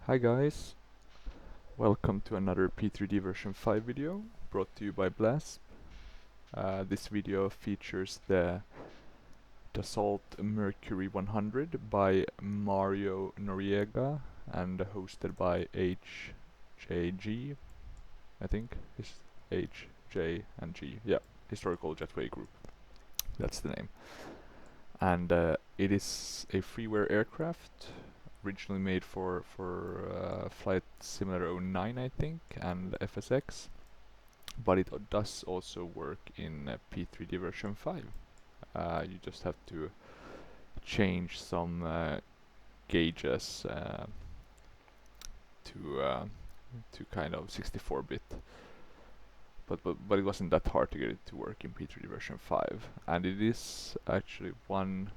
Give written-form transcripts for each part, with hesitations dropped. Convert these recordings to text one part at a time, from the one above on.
Hi guys, welcome to another P3D version 5 video brought to you by Blast. This video features the Dassault Mercury 100 by Mario Noriega and hosted by HJG, I think. Is H, J and G. Yeah, Historical Jetway Group. That's the name. And it is a freeware aircraft originally made for Flight Simulator 09, I think, and FSX, but it does also work in P3D version 5. You just have to change some gauges to kind of 64-bit, but it wasn't that hard to get it to work in P3D version 5, and it is actually one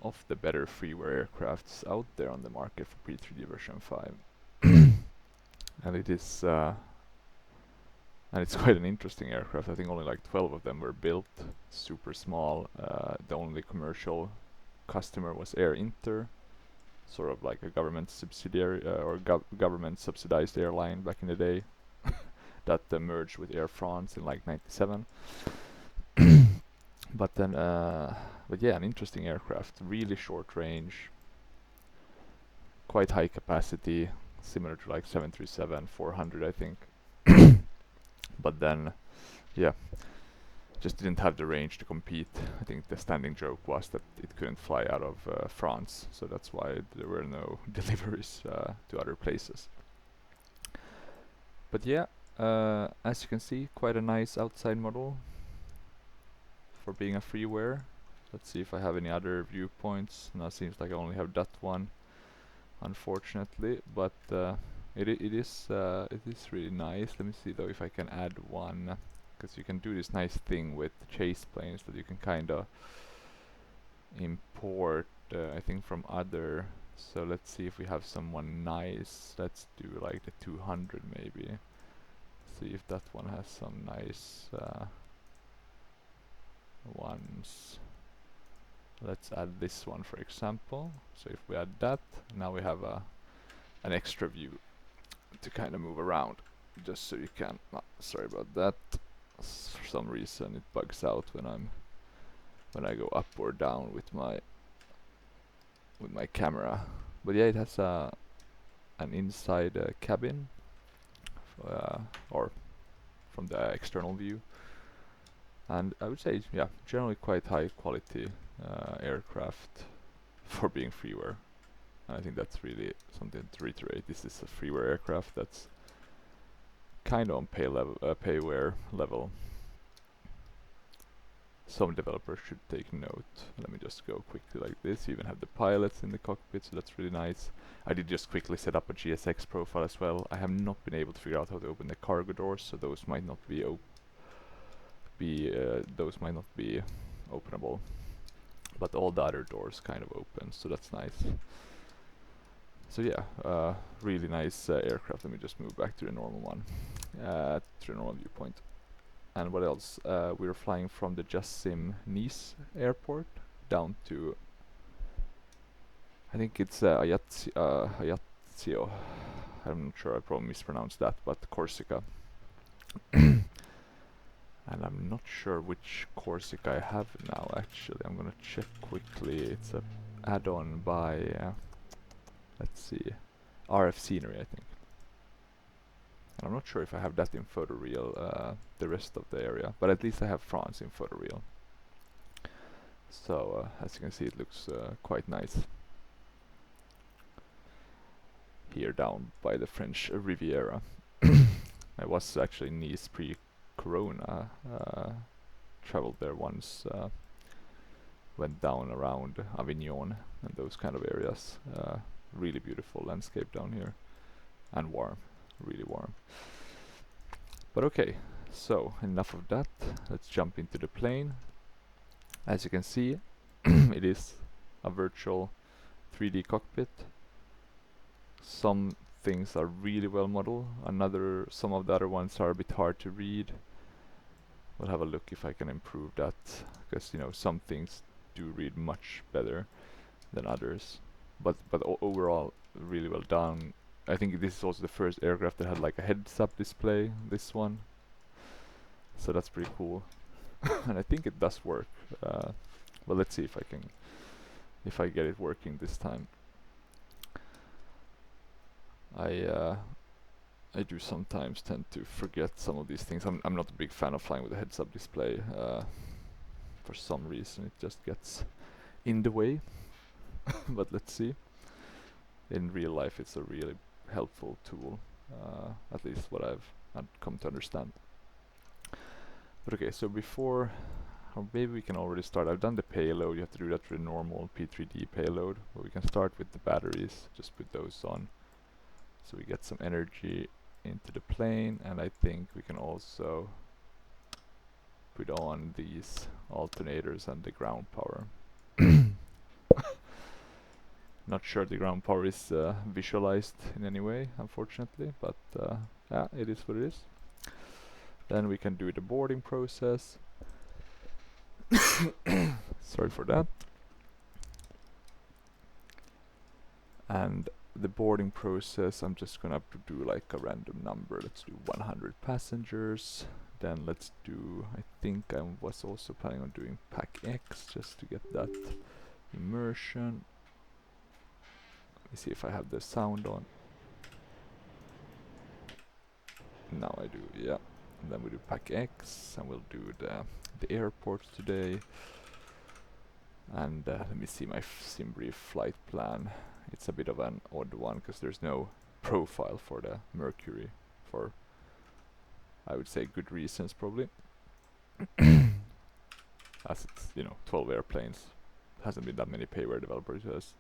of the better freeware aircrafts out there on the market for P3D version 5. And it is and it's quite an interesting aircraft. I think only like 12 of them were built, super small. The only commercial customer was Air Inter, sort of like a government subsidiary or government subsidized airline back in the day that merged with Air France in like 97. But then but yeah, an interesting aircraft, really short range, quite high capacity, similar to like 737-400, I think. But then, yeah, just didn't have the range to compete. I think the standing joke was that it couldn't fly out of France, so that's why there were no deliveries to other places. But yeah, as you can see, quite a nice outside model for being a freeware. Let's see if I have any other viewpoints. Now it seems like I only have that one, unfortunately, but it is really nice. Let me see though if I can add one, because you can do this nice thing with chase planes that you can kind of import, I think, from other. So let's see if we have someone nice. Let's do like the 200 maybe. See if that one has some nice ones. Let's add this one, for example. So if we add that, now we have an extra view to kind of move around, just so you can. Sorry about that. For some reason it bugs out when I go up or down with my camera. But yeah, it has an inside cabin, or from the external view, and I would say, yeah, generally quite high quality aircraft for being freeware. And I think that's really something to reiterate. This is a freeware aircraft that's kind of on payware level. Some developers should take note. Let me just go quickly like this. You even have the pilots in the cockpit, so that's really nice. I did just quickly set up a GSX profile as well. I have not been able to figure out how to open the cargo doors, so those might not be openable. But all the other doors kind of open, so that's nice. So yeah, really nice aircraft. Let me just move back to the normal one, to the normal viewpoint. And what else? We were flying from the Jassim Nice airport down to, I think it's Ajaccio. I'm not sure, I probably mispronounced that, but Corsica. And I'm not sure which Corsica I have now, actually. I'm gonna check quickly. It's a add-on by, let's see, RF Scenery, I think. And I'm not sure if I have that in photoreal, the rest of the area, but at least I have France in photoreal. So as you can see, it looks quite nice here down by the French Riviera. I was actually in Nice pre-corona, traveled there once, went down around Avignon and those kind of areas. Really beautiful landscape down here, and warm, really warm. But okay, so enough of that. Let's jump into the plane. As you can see, it is a virtual 3D cockpit. Some things are really well modeled. Some of the other ones are a bit hard to read. We'll have a look if I can improve that, because some things do read much better than others. But overall, really well done. I think this is also the first aircraft that had like a heads-up display, this one. So that's pretty cool. And I think it does work. Well, let's see if I get it working this time. I do sometimes tend to forget some of these things. I'm not a big fan of flying with a heads-up display. For some reason, it just gets in the way. But let's see. In real life, it's a really helpful tool. At least what I've come to understand. But okay, so before, or maybe we can already start. I've done the payload. You have to do that with a normal P3D payload. But we can start with the batteries. Just put those on, so we get some energy into the plane. And I think we can also put on these alternators and the ground power. Not sure the ground power is visualized in any way, unfortunately, but yeah, it is what it is. Then we can do the boarding process. Sorry for that. And the boarding process, I'm just gonna do like a random number. Let's do 100 passengers. Then let's do, I think I was also planning on doing pack X just to get that immersion. Let me see if I have the sound on. Now I do, yeah. And then we do pack X, and we'll do the airport today. And let me see my SimBrief flight plan. It's a bit of an odd one because there's no profile for the Mercury, for I would say good reasons probably. As it's, you know, 12 airplanes, hasn't been that many payware developers who has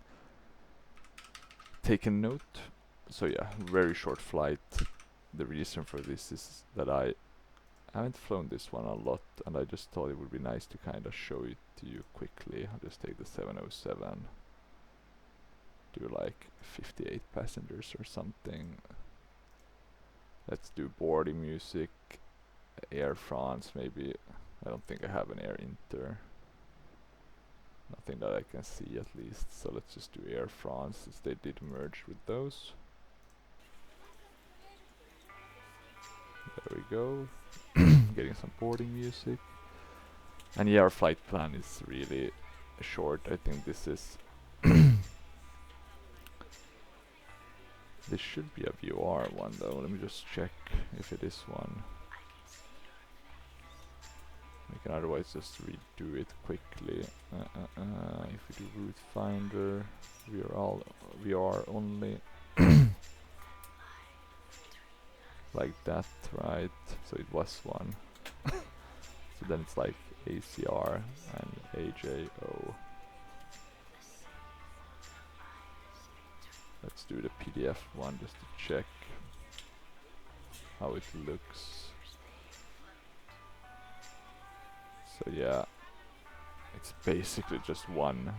taken note. So yeah, very short flight. The reason for this is that I haven't flown this one a lot, and I just thought it would be nice to kind of show it to you quickly. I'll just take the 707, do like 58 passengers or something. Let's do boarding music, Air France maybe. I don't think I have an Air Inter. Nothing that I can see at least, so let's just do Air France since they did merge with those. There we go. Getting some boarding music. And yeah, our flight plan is really short. I think this is this should be a VR one though. Let me just check if it is one. We can otherwise just redo it quickly. If we do route finder, VR only. Like that, right? So it was one. So then it's like ACR and AJO. Let's do the PDF one just to check how it looks. So yeah, it's basically just one.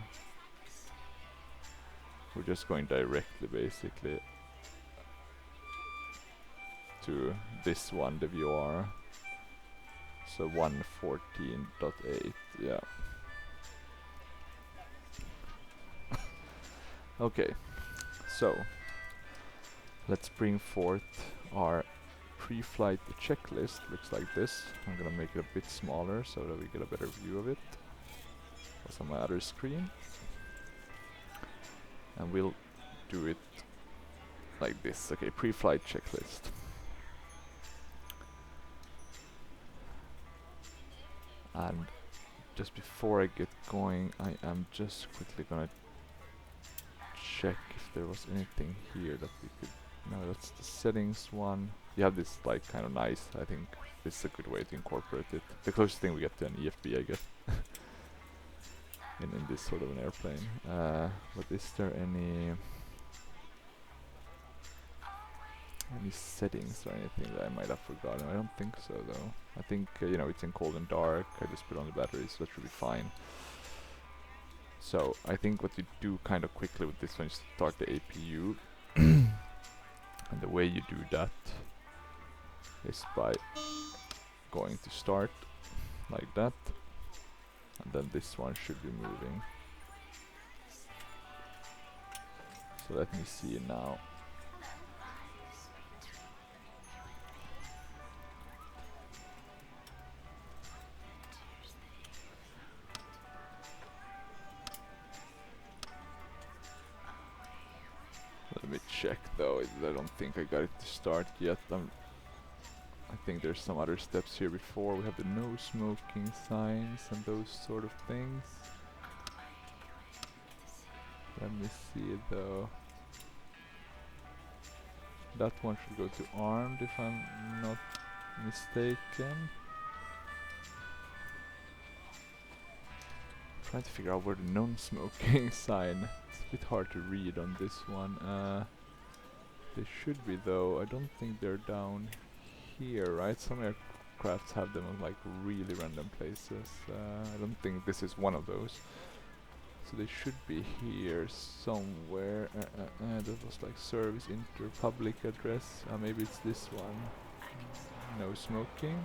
We're just going directly basically to this one, the VR. So 114.8, yeah. Okay, so let's bring forth our pre-flight checklist. Looks like this. I'm gonna make it a bit smaller so that we get a better view of it. What's on my other screen? And we'll do it like this. Okay, pre-flight checklist. And just before I get going, I am just quickly gonna check if there was anything here that we could. No, that's the settings one. You have this like kind of nice. I think this is a good way to incorporate it. The closest thing we get to an EFB, I guess, in this sort of an airplane. But is there any settings or anything that I might have forgotten? I don't think so though. I think you know, it's in cold and dark. I just put on the batteries, so that should be fine. So I think what you do kind of quickly with this one is start the APU. And the way you do that is by going to start like that, and then this one should be moving. So let me see now. Let me check though. I don't think I got it to start yet. I think there's some other steps here before. We have the no smoking signs and those sort of things. Let me see though. That one should go to armed if I'm not mistaken. Trying to figure out where the non-smoking sign. It's a bit hard to read on this one. They should be though. I don't think they're down here, right? Some aircrafts have them on like really random places. I don't think this is one of those. So they should be here somewhere. That was like service inter public address. Maybe it's this one. No smoking.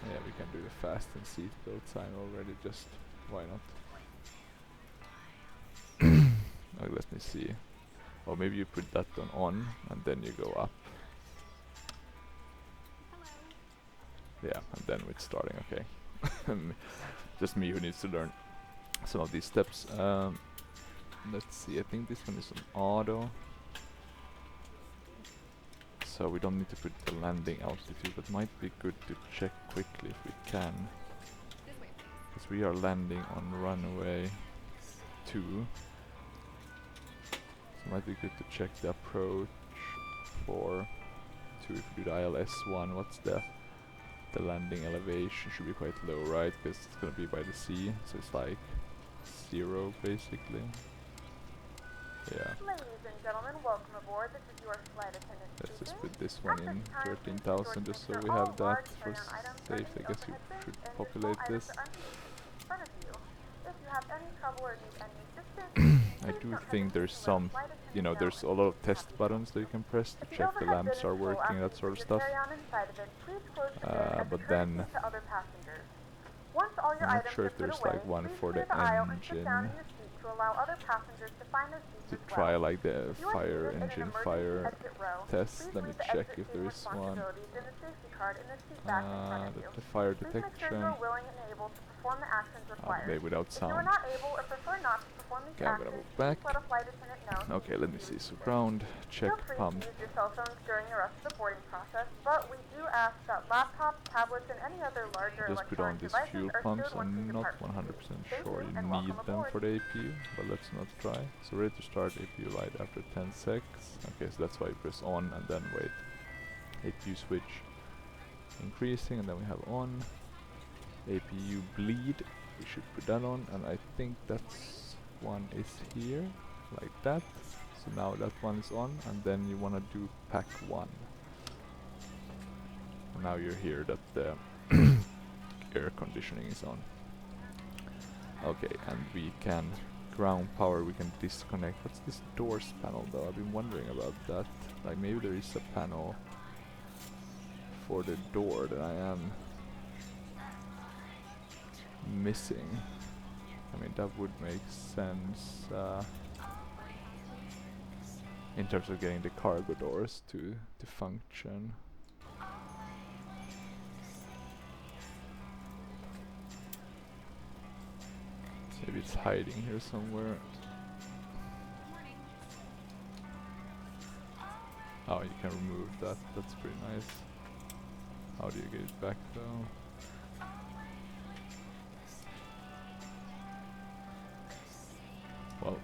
Yeah, we can do the fast and seatbelt sign already. Just why not? Oh, let me see. Or maybe you put that on and then you go up. Yeah, and then it's starting. Okay. Just me who needs to learn some of these steps. Let's see, I think this one is on auto. So we don't need to put the landing altitude, but might be good to check quickly if we can. Because we are landing on runway 2. So it might be good to check the approach for 2 if we do the ILS1. What's the landing elevation? Should be quite low, right? Because it's gonna be by the sea, so it's like 0 basically. Yeah. Ladies and gentlemen, welcome aboard. This is your flight attendant. Let's just put this one in 13,000 just so we have that for safe. I guess you should populate this. I do think there's some, you know, there's a lot of test buttons that you can press to check the lamps are working, that sort of stuff. But then I'm not sure if there's like one for the engine to try like the fire engine fire test. Let me check if there is one. The fire detection. Okay, without sound. Okay, I'm gonna move back. Okay, let me see. So ground, check, pump. Use your cell phones during the rest of the boarding process, but we do ask that laptops, tablets, and any other larger just put on these fuel pumps. I'm not 100% sure you need them for the APU, but let's not try. So ready to start APU light after 10 secs. Okay, so that's why you press on and then wait. APU switch increasing, and then we have on. APU bleed, we should put that on, and I think that's one is here, like that. So now that one is on, and then you want to do pack 1. And now you're here that the air conditioning is on. Okay, and we can ground power, we can disconnect. What's this doors panel though? I've been wondering about that. Like maybe there is a panel for the door that I am missing. I mean, that would make sense in terms of getting the cargo doors to function. Maybe it's hiding here somewhere. Oh, you can remove that. That's pretty nice. How do you get it back though? Well,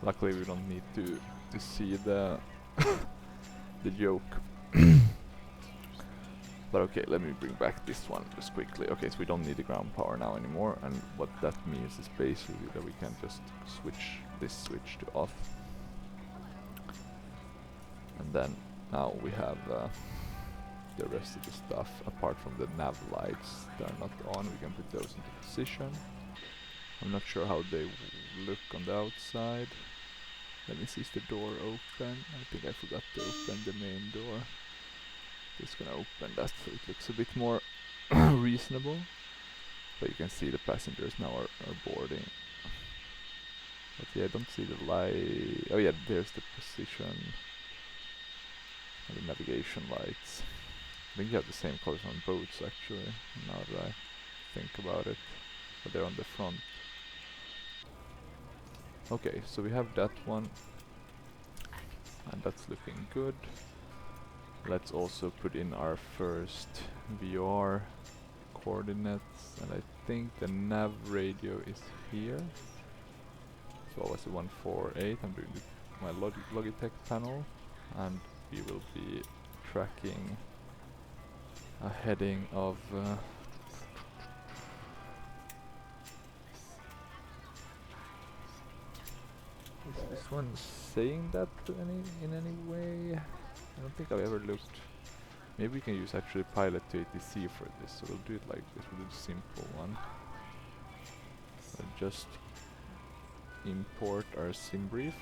luckily we don't need to see the the joke. But okay, let me bring back this one just quickly. Okay, so we don't need the ground power now anymore, and what that means is basically that we can just switch this switch to off. And then now we have the rest of the stuff, apart from the nav lights that are not on, we can put those into position. I'm not sure how they look on the outside. Let me see, is the door open? I think I forgot to open the main door. Just gonna open that so it looks a bit more reasonable. But you can see the passengers now are boarding. But yeah, I don't see the light. Oh yeah, there's the position and the navigation lights. I think you have the same colors on boats actually, now that I think about it. But they're on the front. Okay, so we have that one. And that's looking good. Let's also put in our first VR coordinates, and I think the nav radio is here. So what was it, 148? I'm doing my Logitech panel, and we will be tracking a heading of is this one saying that in any way? I don't think I've ever looked. Maybe we can use actually Pilot to ATC for this, so we'll do it like this. We'll do the simple one. We'll just import our sim brief.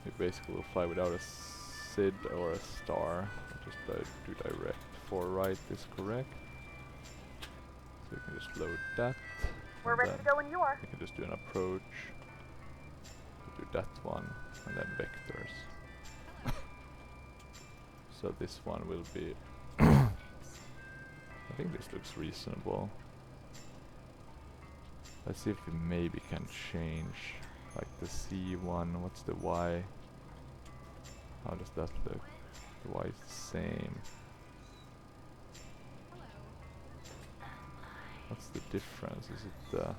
We basically will fly without a SID or a star. Just do direct. 4 right is correct. So we can just load that. We're ready to go when you are. We can just do an approach. We'll do that one, and then vectors. So this one will be I think this looks reasonable. Let's see if we maybe can change like the C1. What's the Y? How does that look? The Y is the same. What's the difference? Is it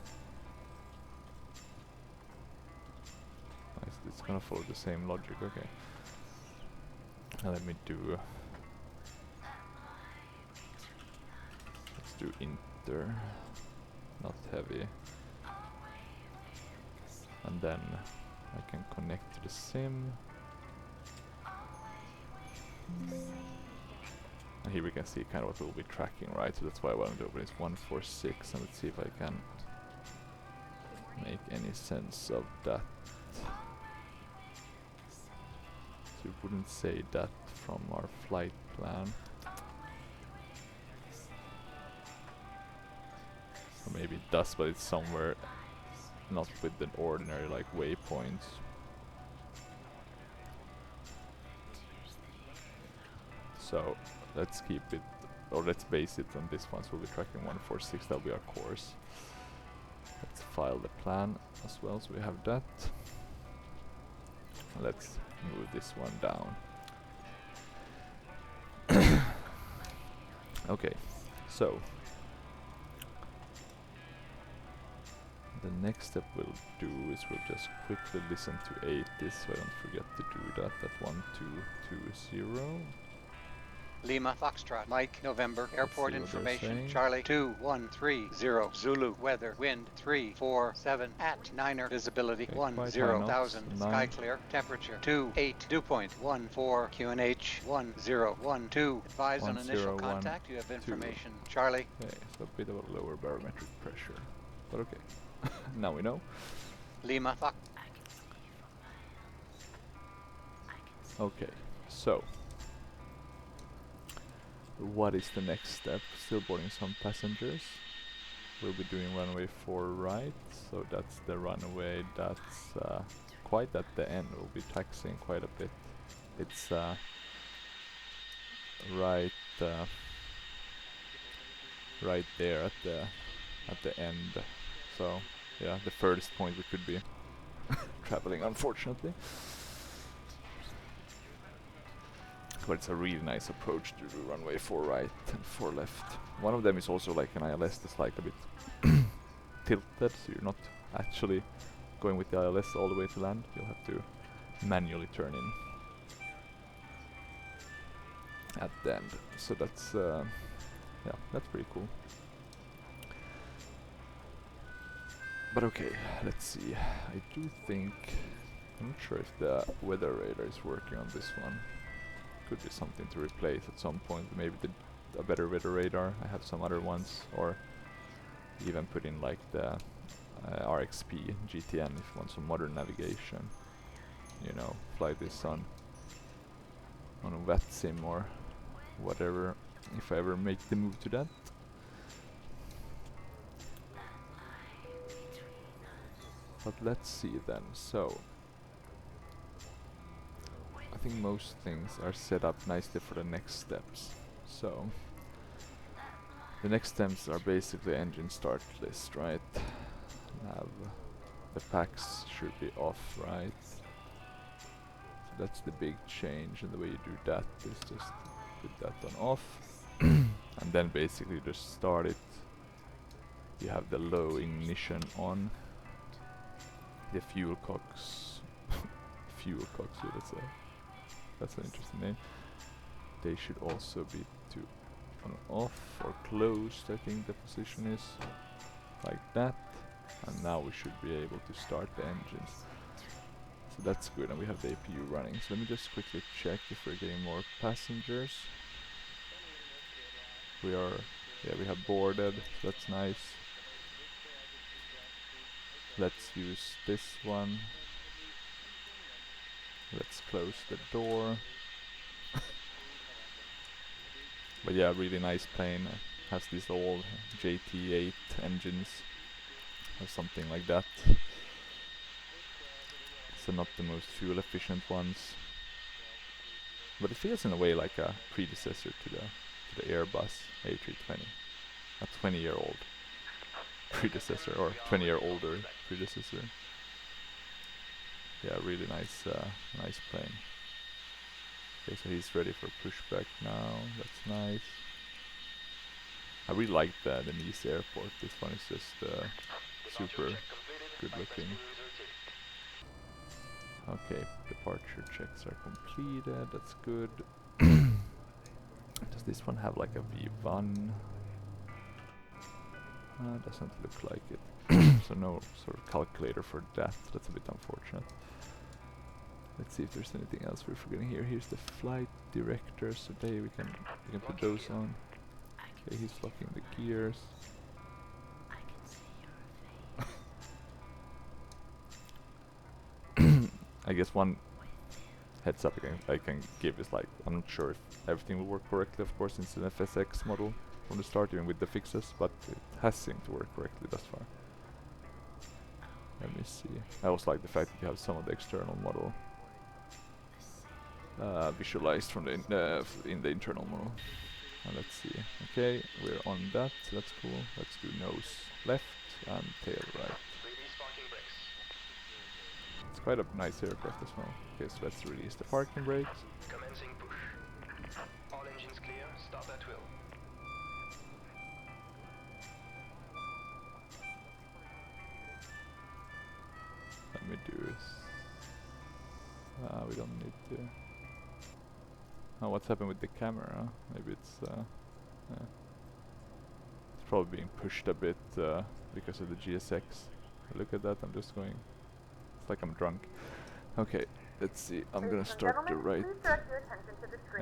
it's gonna follow the same logic, okay. Now let me do let's do inter, not heavy. And then I can connect to the sim. And here we can see kind of what we'll be tracking, right? So that's why I want to open is 146, and let's see if I can make any sense of that. So we wouldn't say that from our flight plan. Or maybe it does, but it's somewhere not with the ordinary like waypoints. So let's keep it, or let's base it on this one. So we'll be tracking 146, that'll be our course. Let's file the plan as well, so we have that. Let's move this one down. Okay, so the next step we'll do is we'll just quickly listen to 80, so I don't forget to do that at 1220. Lima, Foxtrot, Mike, November, airport see what they're information, saying. Charlie, 2130, Zulu, weather, wind, 347, at Niner, visibility, Okay, 10,000, quite high sky knots, clear, temperature, 28, dew point, 14, QNH, 1012, advise on initial 1012. contact, you have information, Charlie. Okay, so a bit of a lower barometric pressure, but okay, now we know. Lima, Fox. Okay, so what is the next step? Still boarding some passengers. We'll be doing runway 4 right, so that's the runway that's quite at the end. We'll be taxiing quite a bit. It's right right there at the end. So yeah, the furthest point we could be traveling, unfortunately. But it's a really nice approach to do runway 4 right and 4 left. One of them is also like an ILS that's like a bit tilted, so you're not actually going with the ILS all the way to land. You'll have to manually turn in at the end. So that's yeah, that's pretty cool. But okay, let's see. I do think, I'm not sure if the weather radar is working on this one. Could be something to replace at some point. Maybe a better weather radar. I have some other ones, or even put in like the RXP GTN if you want some modern navigation. You know, fly this on a wet sim or whatever, if I ever make the move to that. But let's see then. So I think most things are set up nicely for the next steps. So the next steps are basically engine start list, right? Have the packs should be off, right? So that's the big change, and the way you do that is just put that on off, and then basically just start it. You have the low ignition on. The fuel cocks, fuel cocks, should I say? That's an interesting name. They should also be to on off or closed. I think the position is like that, and now we should be able to start the engines. So that's good, and we have the APU running. So let me just quickly check if we're getting more passengers. We are, yeah, we have boarded, so that's nice. Let's use this one. Let's close the door. But yeah, really nice plane. Has these old JT8 engines or something like that. So not the most fuel efficient ones, but it feels in a way like a predecessor to the Airbus A320, a 20-year-old predecessor, or 20-year older predecessor. Yeah, really nice, nice plane. Okay, so he's ready for pushback now. That's nice. I really like the Nice airport. This one is just super good looking. Okay, departure checks are completed. That's good. Does this one have like a V1? Doesn't look like it. So no sort of calculator for that. That's a bit unfortunate. Let's see if there's anything else we're forgetting here. Here's the flight director, so we can put those on. Okay, he's locking the gears. I guess one heads up I can give is like, I'm not sure if everything will work correctly, of course, since it's an FSX model from the start, even with the fixes, but it has seemed to work correctly thus far. Let me see. I also like the fact that you have some of the external model visualized from the in the internal model. Let's see. Okay, we're on that. That's cool. Let's do nose left and tail right. It's quite a nice aircraft as well. Okay, so let's release the parking brakes. Commencing push. All engines clear. Start at will. Let me do this. We don't need to. Oh, what's happened with the camera? Maybe it's it's probably being pushed a bit because of the GSX. Look at that, I'm just going. It's like I'm drunk. Okay, let's see. I'm gonna start the right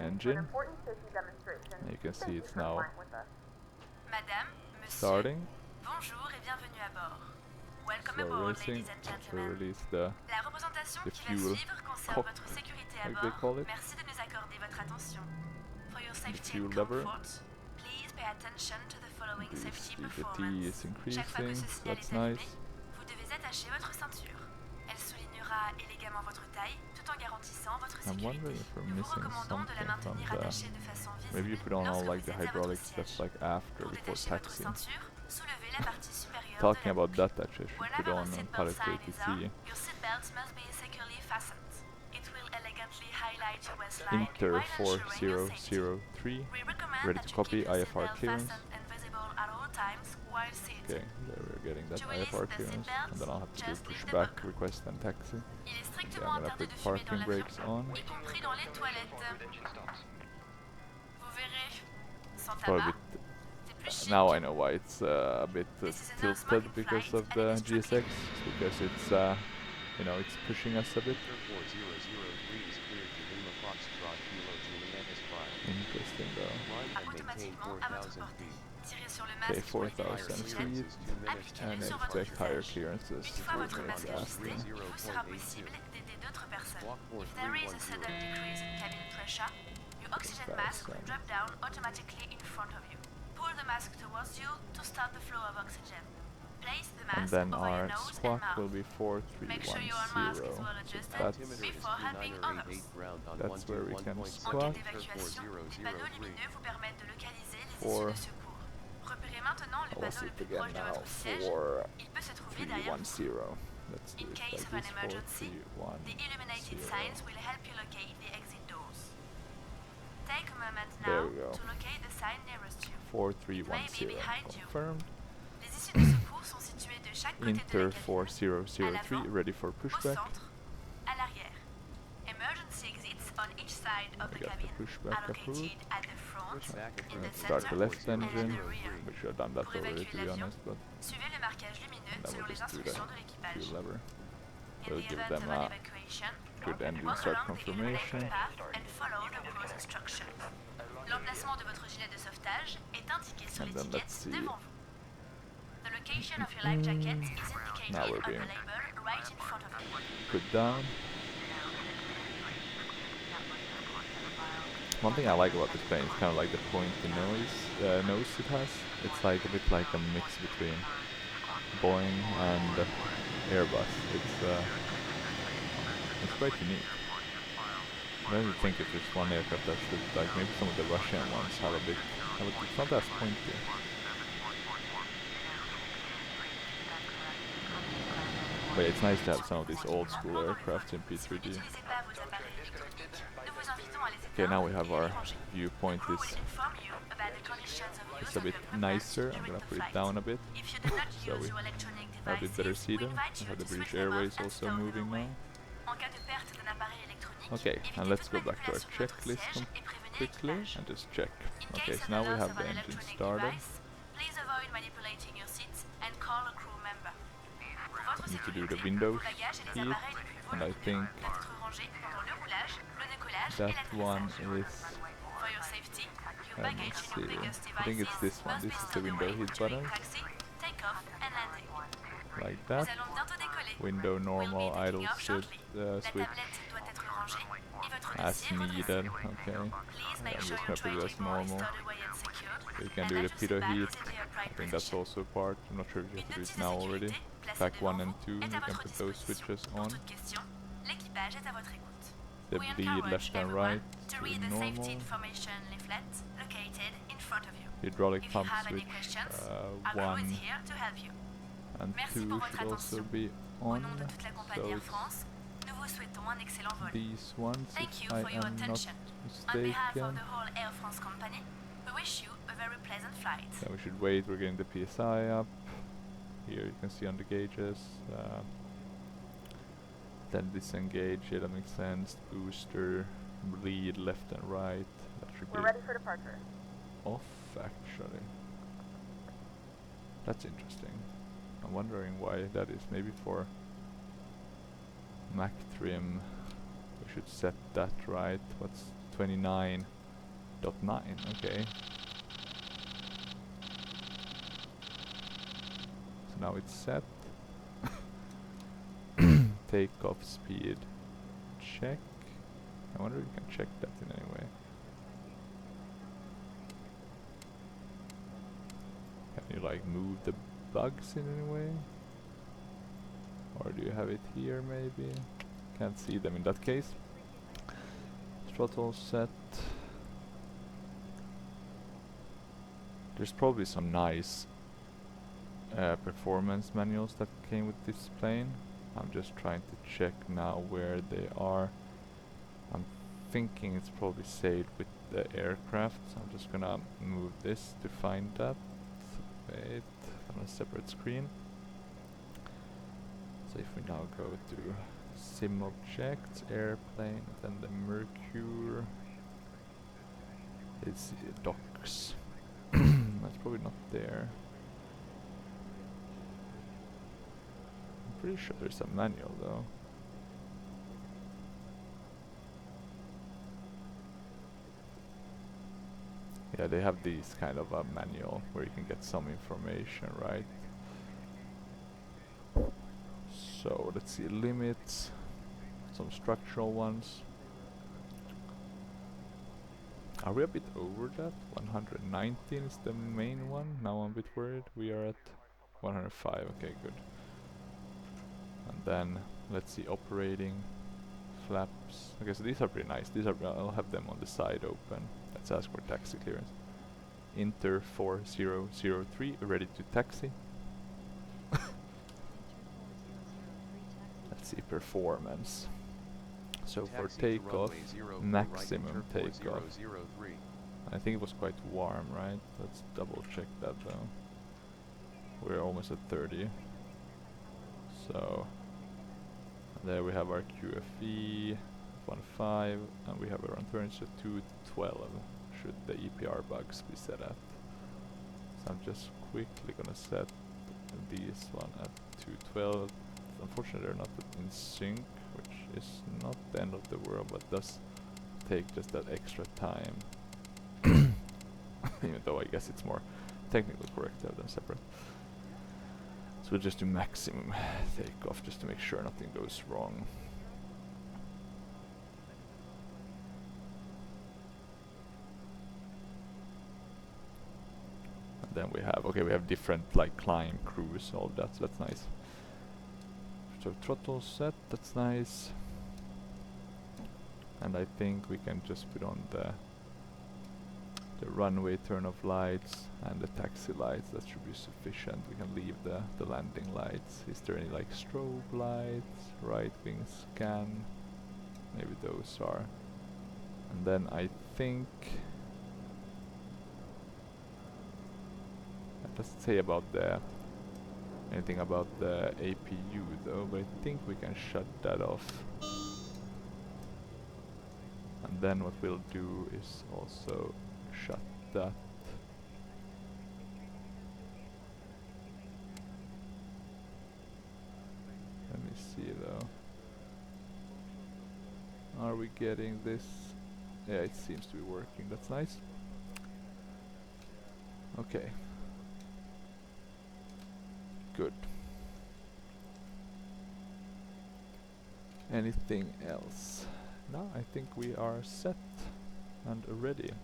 engine. And you can see it's now Madame, Monsieur, starting. bonjour et bienvenue à bord. Welcome Slow aboard, racing. ladies and So gentlemen. release the La représentation qui va fuel suivre concerne cock, votre sécurité à like they bord. call it. Merci de nous accorder votre attention. For your The safety fuel and lever. comfort, please pay attention to the following safety The T performance. is Chaque fois que increasing, ce so signal that's est allumé, nice. vous devez attacher votre ceinture. Elle soulignera élégamment votre taille tout en garantissant votre I'm sécurité. wondering if we're Nous vous missing recommandons de la something from maintenir the. attachée de façon Maybe you visible put on all lorsque like vous the êtes à votre hydraulic siège. stuff like after, Pour before détacher votre taxiing. ceinture, soulevez la partie supérieure Talking de la about boucle. that, actually, I should put Wherever on a seatbelt Pilot sign is on, 83 your seatbelt must be securely fastened. It will elegantly highlight your waistline Inter while ensuring your safety. 4003. We recommend Ready that to you copy keep your IFR seatbelt clearance. fastened and visible at all times while seated. Okay, there we're getting that To release IFR the clearance, seatbelt, and then I'll have to do just push leave the back, buckle. request and taxi. Il est Okay, strictement I'm gonna interdit put de fumer dans parking l'avion, brakes on. y compris dans les toilettes. Engine start. Vous verrez, sans Probably tabac, c'est plus chic. now I know why it's a bit This is a tilted no-smoking because flight, of and the it is strictly GSX, because it's you know, it's pushing us a bit. 4003 is cleared to Lima Foxtrot Kilo Juliet Esquire. Interesting though. Climb and maintain automatiquement à votre 4,000 portée. feet. Tirez sur le Okay, masque pour libérer 4,000 l'oxygène. feet, Clearance is 2 minutes. Appliquez-le and sur votre expect higher visage. clearances. Une fois votre Cruising masque on ajusté, Mach il vous sera 0.82. possible d'aider d'autres personnes. Walk If there is a 4310. sudden decrease in cabin pressure, your oxygen mask will drop down automatically in front of you. Pull the mask towards you to start the flow of oxygen. Place the And mask then over your our nose and squawk will mouth. be Make sure your mask is 4310. well So adjusted that's, before helping others. ground on that's where we can En cas squawk. d'évacuation, des panneaux lumineux vous permettent de localiser les For- issues de secours. Repérez maintenant le I'll panneau le sleep plus again proche de now votre siège. for Il peut se trouver derrière vous. 310. Let's do In it case like of an this. emergency, the illuminated 4310. signs will help you locate the exit doors. Take a moment There now we go. to locate the sign nearest you. 4310 behind you. confirmed. Les issues de secours sont situées de chaque côté de Inter la cabine, 4003 ready for au pushback. centre, à l'arrière. Emergency exits on each side of We the got the cabin pushback are approved. located at the front, in the Start the center, left and at engine. the rear. We should have done that Pour already, évacuer to be l'avion, honest, but suivez le marquage lumineux then selon we'll les just do the instructions de l'équipage. fuel lever. In We'll the give event them of an a evacuation, good engine walk start along the illuminated confirmation. path and follow the crew's instructions. L'emplacement de votre gilet de sauvetage est indiqué sur And then let's l'étiquette see. devant vous. The location of your life jacket is indicated Now we're on the being label right in front of you. Put down. One thing I like about this plane is kind of like the pointy nose it has. It's like a bit like a mix between Boeing and Airbus. It's quite unique. I don't think if there's one aircraft that should, like maybe some of the Russian ones it's not as pointy. But it's nice to have some of these old school aircrafts in P3D. N'utilisez pas vos appareils électroniques. Nous vous invitons à les Okay, now éteindre we have et à our les ranger. viewpoint The crew is will inform you about the conditions of it's use a of bit your equipment nicer. I'm during gonna the put it flight. down a bit. If you do not So use we your electronic a bit better devices, see we them. invite I you have the to British switch them Airways off and also stow them moving away. now. En cas de perte d'un appareil électronique, Okay, évitez and let's toute go back to our manipulation de votre checklist siège et prévenez quickly l'équipage. and just check. In Okay, case so of now the we loss have of the an engine electronic started. device, please avoid manipulating your seats and call a crew member. Pour votre Need to do sécurité, the window vos bagages et les heat, appareils les plus and I volumineux think doivent être rangés pendant le roulage, le décollage et that one l'atterrissage. is. For your safety, your Let me baggage and see. your biggest I think it's devices this one. must This be is the stowed window away heat during button. taxi, takeoff and landing. Like Nous that. allons bientôt décoller. Window We'll normal be taking idle off shortly. La switch tablette doit être rangée et votre as dossier redressé. needed. Okay. Please I'm make just sure gonna your put tray it as table is normal. stowed away and secured. You can and do that the your pitot seat back heat. is in the upright I think that's position. also part. I'm not sure if you have Une to do notice it de now already. sécurité placée Pack devant 1 and vous 2, est you à can votre put those disposition. switches Pour on. toute question, l'équipage est à votre écoute. The We bleed encourage left and everyone right to to read the normal. safety information leaflet located in front of you. Hydraulic If you pump have any switch questions, our crew 1 is here to help you. and Merci 2 pour votre should also attention. be Au on. nom de toute la So compagnie Air it's France, nous vous souhaitons un excellent vol. these ones, Thank you if I for your am not attention. On behalf of mistaken. the whole Air France company, we wish you a very pleasant flight. Then we should wait. We're getting the PSI up. Here you can see on the gauges. Then disengage. Yeah, that makes sense. Booster, bleed left and right. That should We're be ready for departure. off actually. That's interesting. I'm wondering why that is. Maybe for Mac trim we should set that right. What's 29.9? Okay. So now it's set. Takeoff speed check. I wonder if you can check that in any way. Can you like move the bugs in any way? Or do you have it here maybe? Can't see them in that case. Throttle set. There's probably some nice performance manuals that came with this plane. I'm just trying to check now where they are. I'm thinking it's probably saved with the aircraft, so I'm just gonna move this to find that. Wait, on a separate screen. So if we now go to sim objects, airplane, then the Mercure, it's docks. That's probably not there. I'm pretty sure there's a manual though. Yeah, they have these kind of a manual where you can get some information, right? So let's see, limits, some structural ones. Are we a bit over that? 119 is the main one. Now I'm a bit worried. We are at 105, okay, good. And then let's see, operating flaps. Okay, so these are pretty nice. These are, I'll have them on the side open. Let's ask for taxi clearance. Inter 4003, ready to taxi. Let's see, performance. So for Taxi to takeoff, runway 03 maximum right, Inter takeoff. 4003. I think it was quite warm, right? Let's double check that though. We're almost at 30. So there we have our QFE 1.5 and we have around turns at 212 should the EPR bugs be set at. So I'm just quickly gonna set these one at 212. Unfortunately they're not in sync, which is not the end of the world, but does take just that extra time. Even though I guess it's more technically correct to have them separate. So we'll just do maximum takeoff just to make sure nothing goes wrong. And then we have, okay, we have different like climb crews, all of that, so that's nice. So throttle set, that's nice. And I think we can just put on the runway turn-off lights and the taxi lights. That should be sufficient. We can leave the landing lights. Is there any like strobe lights? Right wing scan. Maybe those are. And then I think it doesn't say about anything about the APU though, but I think we can shut that off. And then what we'll do is also shut that. Let me see though. Are we getting this? Yeah, it seems to be working. That's nice. Okay. Good. Anything else? No, I think we are set and ready.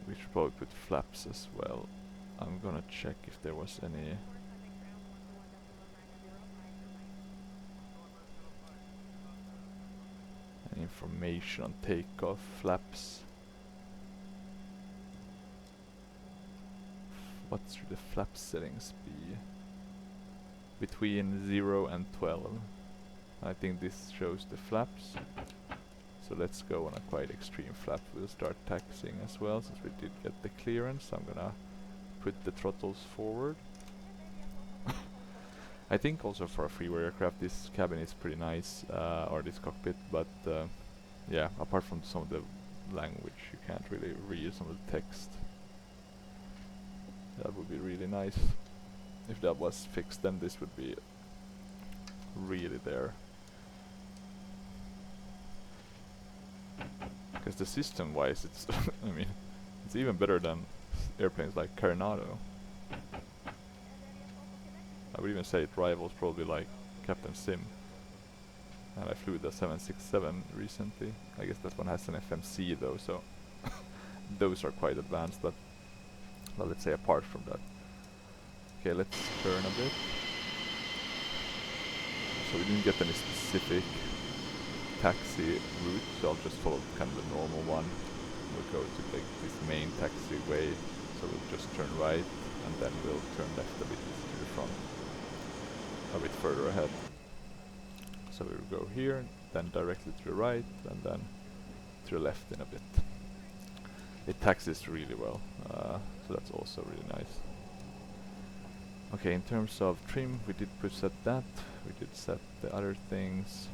We should probably put flaps as well. I'm gonna check if there was any information on takeoff flaps. What should the flap settings be? Between 0 and 12. I think this shows the flaps. So let's go on a quite extreme flap. We'll start taxiing as well since we did get the clearance. I'm gonna put the throttles forward. I think also for a freeware aircraft this cabin is pretty nice, or this cockpit, but yeah, apart from some of the language you can't really read some of the text. That would be really nice. If that was fixed, then this would be really there. Because the system-wise, it's I mean, it's even better than airplanes like Coronado. I would even say it rivals probably like Captain Sim. And I flew the 767 recently. I guess that one has an FMC though, so those are quite advanced, but well, let's say apart from that. Okay, let's turn a bit. So we didn't get any specific taxi route, so I'll just follow kind of the normal one. We'll go to like this main taxiway, so we'll just turn right and then we'll turn left a bit to the front, a bit further ahead. So we'll go here, then directly to the right and then to the left in a bit. It taxis really well, so that's also really nice. Okay, in terms of trim, we did set that. We did set the other things.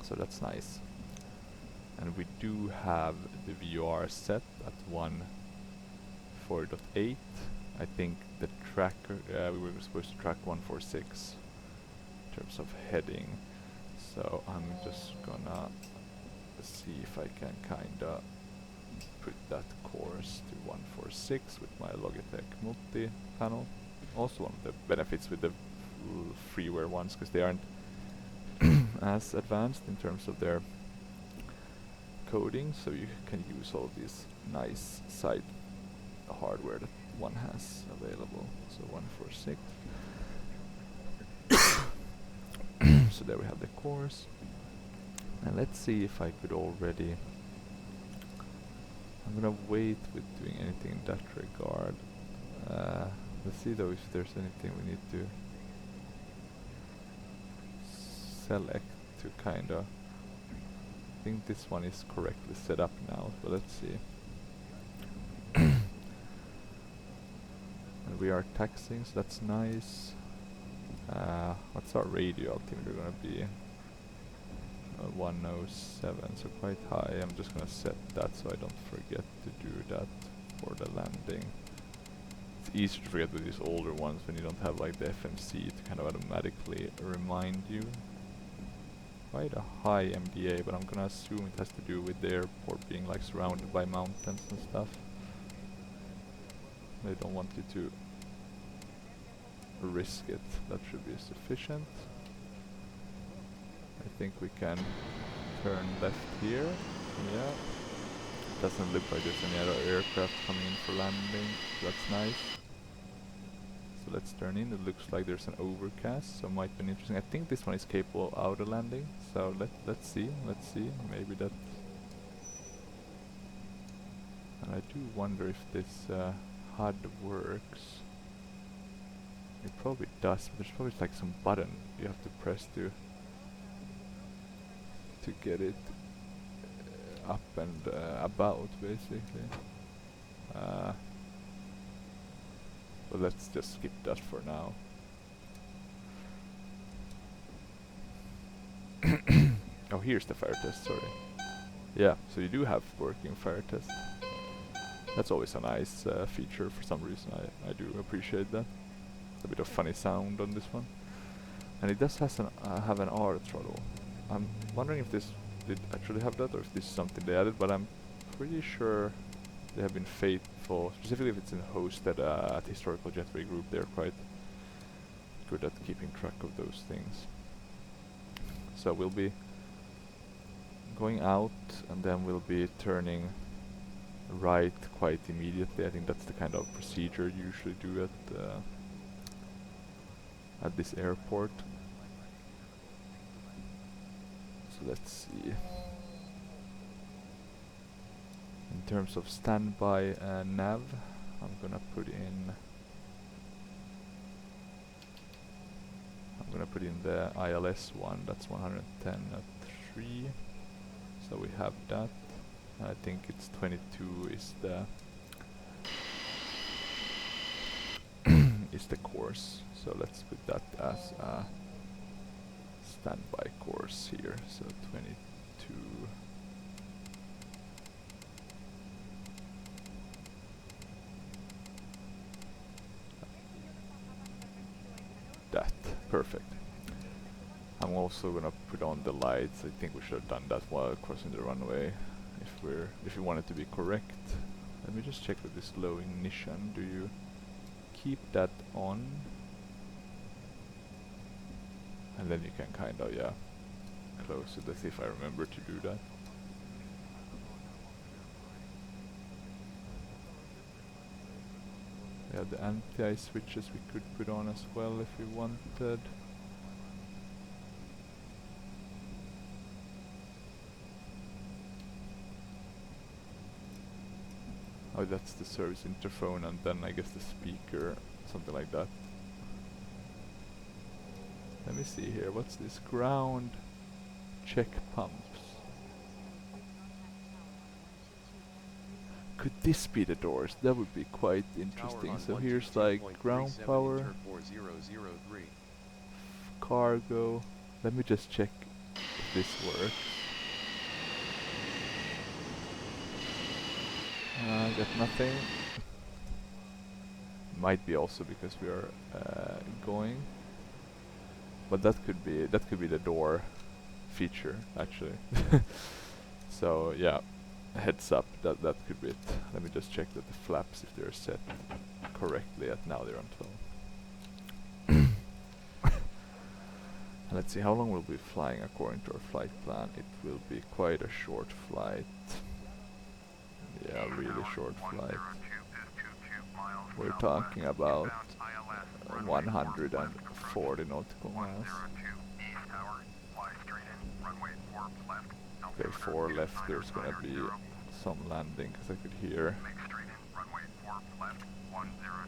So that's nice. And we do have the VOR set at 1.4.8. I think the tracker, we were supposed to track 146 in terms of heading. So I'm just gonna see if I can kinda put that course to 146 with my Logitech multi panel. Also one of the benefits with the freeware ones, because they aren't as advanced in terms of their coding, so you can use all of these nice side hardware that one has available. So 146. So there we have the course. And let's see if I could already... I'm gonna wait with doing anything in that regard. Let's see though if there's anything we need to select to kinda... I think this one is correctly set up now, but let's see. And we are taxing, so that's nice. What's our radio altimeter gonna be? 107, so quite high. I'm just gonna set that so I don't forget to do that for the landing. It's easier to forget with these older ones when you don't have like the FMC to kind of automatically remind you. Quite a high MDA, but I'm gonna assume it has to do with the airport being like surrounded by mountains and stuff. They don't want you to risk it. That should be sufficient. I think we can turn left here. Yeah. Doesn't look like there's any other aircraft coming in for landing. That's nice. So let's turn in. It looks like there's an overcast, so might be interesting. I think this one is capable of auto landing. So let's see. Maybe that. And I do wonder if this HUD works. It probably does, but there's probably like some button you have to press to get it up and about, basically. But let's just skip that for now. Oh, here's the fire test, sorry. Yeah, so you do have working fire test. That's always a nice feature for some reason. I do appreciate that. A bit of funny sound on this one. And it does have an R throttle. I'm wondering if this did actually have that or if this is something they added, but I'm pretty sure they have been faithful, specifically if it's in hosted at Historical Jetway Group. They're quite good at keeping track of those things. So we'll be going out and then we'll be turning right quite immediately. I think that's the kind of procedure you usually do at this airport. So let's see. In terms of standby nav, I'm gonna put in the ILS one. That's 110 at 3. So we have that. I think it's 22 is the is the course. So let's put that as a standby course here. So 22. That perfect. I'm also gonna put on the lights. I think we should have done that while crossing the runway, if we want it to be correct. Let me just check with this low ignition. Do you keep that on? And then you can kind of, yeah, close it. Let's see if I remember to do that. We have the anti-ice switches we could put on as well if we wanted. Oh, that's the service interphone, and then I guess the speaker, something like that. Let me see here, what's this? Ground check pumps. Could this be the doors? That would be quite interesting. So here's like ground power, cargo. Let me just check if this works. Got nothing. Might be also because we are going. But that could be the door feature actually. So yeah, heads up, that could be it. Let me just check that the flaps, if they're set correctly, now they're on 12. Let's see, how long will we be flying according to our flight plan? It will be quite a short flight. Yeah, really short flight. We're talking about 140 nautical miles. Okay, 4 left, there's gonna be some landing, because I could hear...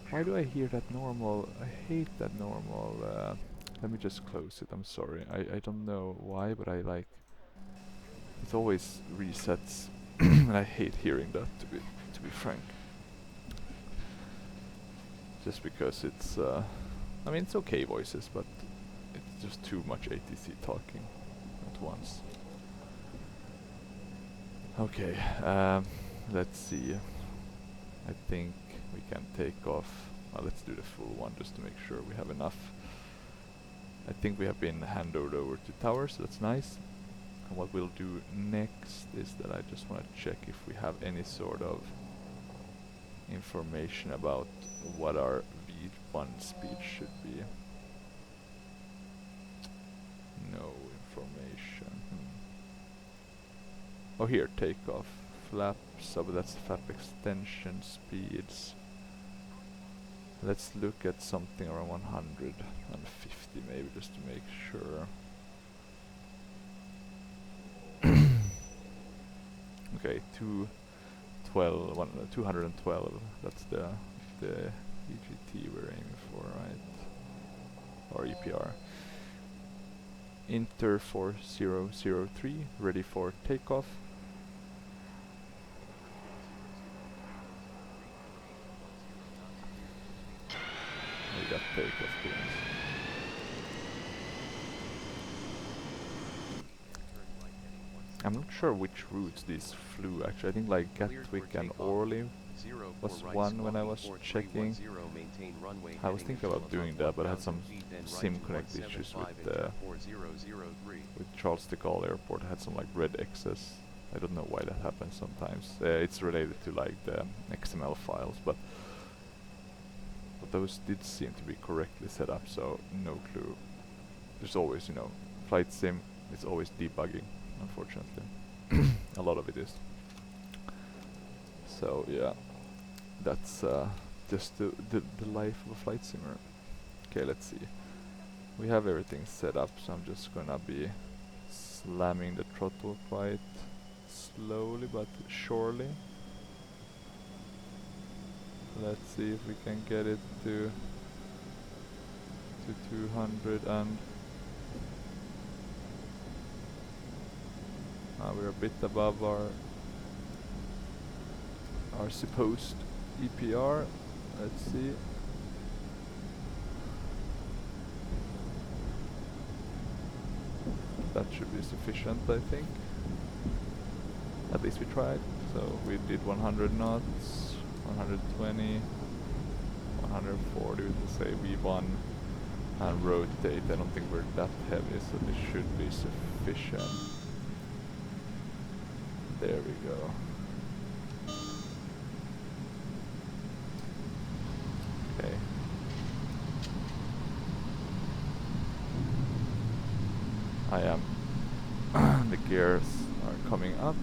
Why do I hear that normal? I hate that normal... let me just close it, I'm sorry. I don't know why, but I like... It always resets, and I hate hearing that, to be frank. Just because it's... I mean, it's okay voices, but it's just too much ATC talking at once. Okay, let's see. I think we can take off. Well, let's do the full one just to make sure we have enough. I think we have been handed over to towers, so that's nice. And what we'll do next is that I just want to check if we have any sort of information about what our V1 speed should be. No information. Oh, here, takeoff. Flaps, but that's flap extension speeds. Let's look at something around 150 maybe, just to make sure. Okay, 212, that's the EGT we're aiming for, right? Or EPR. Inter 4003, ready for takeoff. We got takeoff clearance. I'm not sure which routes these flew actually. I think like Gatwick and Orly was one when I was checking. I was thinking about doing that, but I had some SIM connect issues with Charles de Gaulle Airport. I had some like red excess. I don't know why that happens sometimes. It's related to like the XML files, but those did seem to be correctly set up, so no clue. There's always, you know, flight sim, it's always debugging, unfortunately. A lot of it is. So yeah, that's just the life of a flight simmer. Okay, let's see. We have everything set up, so I'm just gonna be slamming the throttle quite slowly but surely. Let's see if we can get it to 200 and we're a bit above our supposed EPR. Let's see. That should be sufficient, I think. At least we tried. So we did 100 knots, 120, 140 with the say V1 and rotate. I don't think we're that heavy, so this should be sufficient. There we go. Okay. I am. The gears are coming up.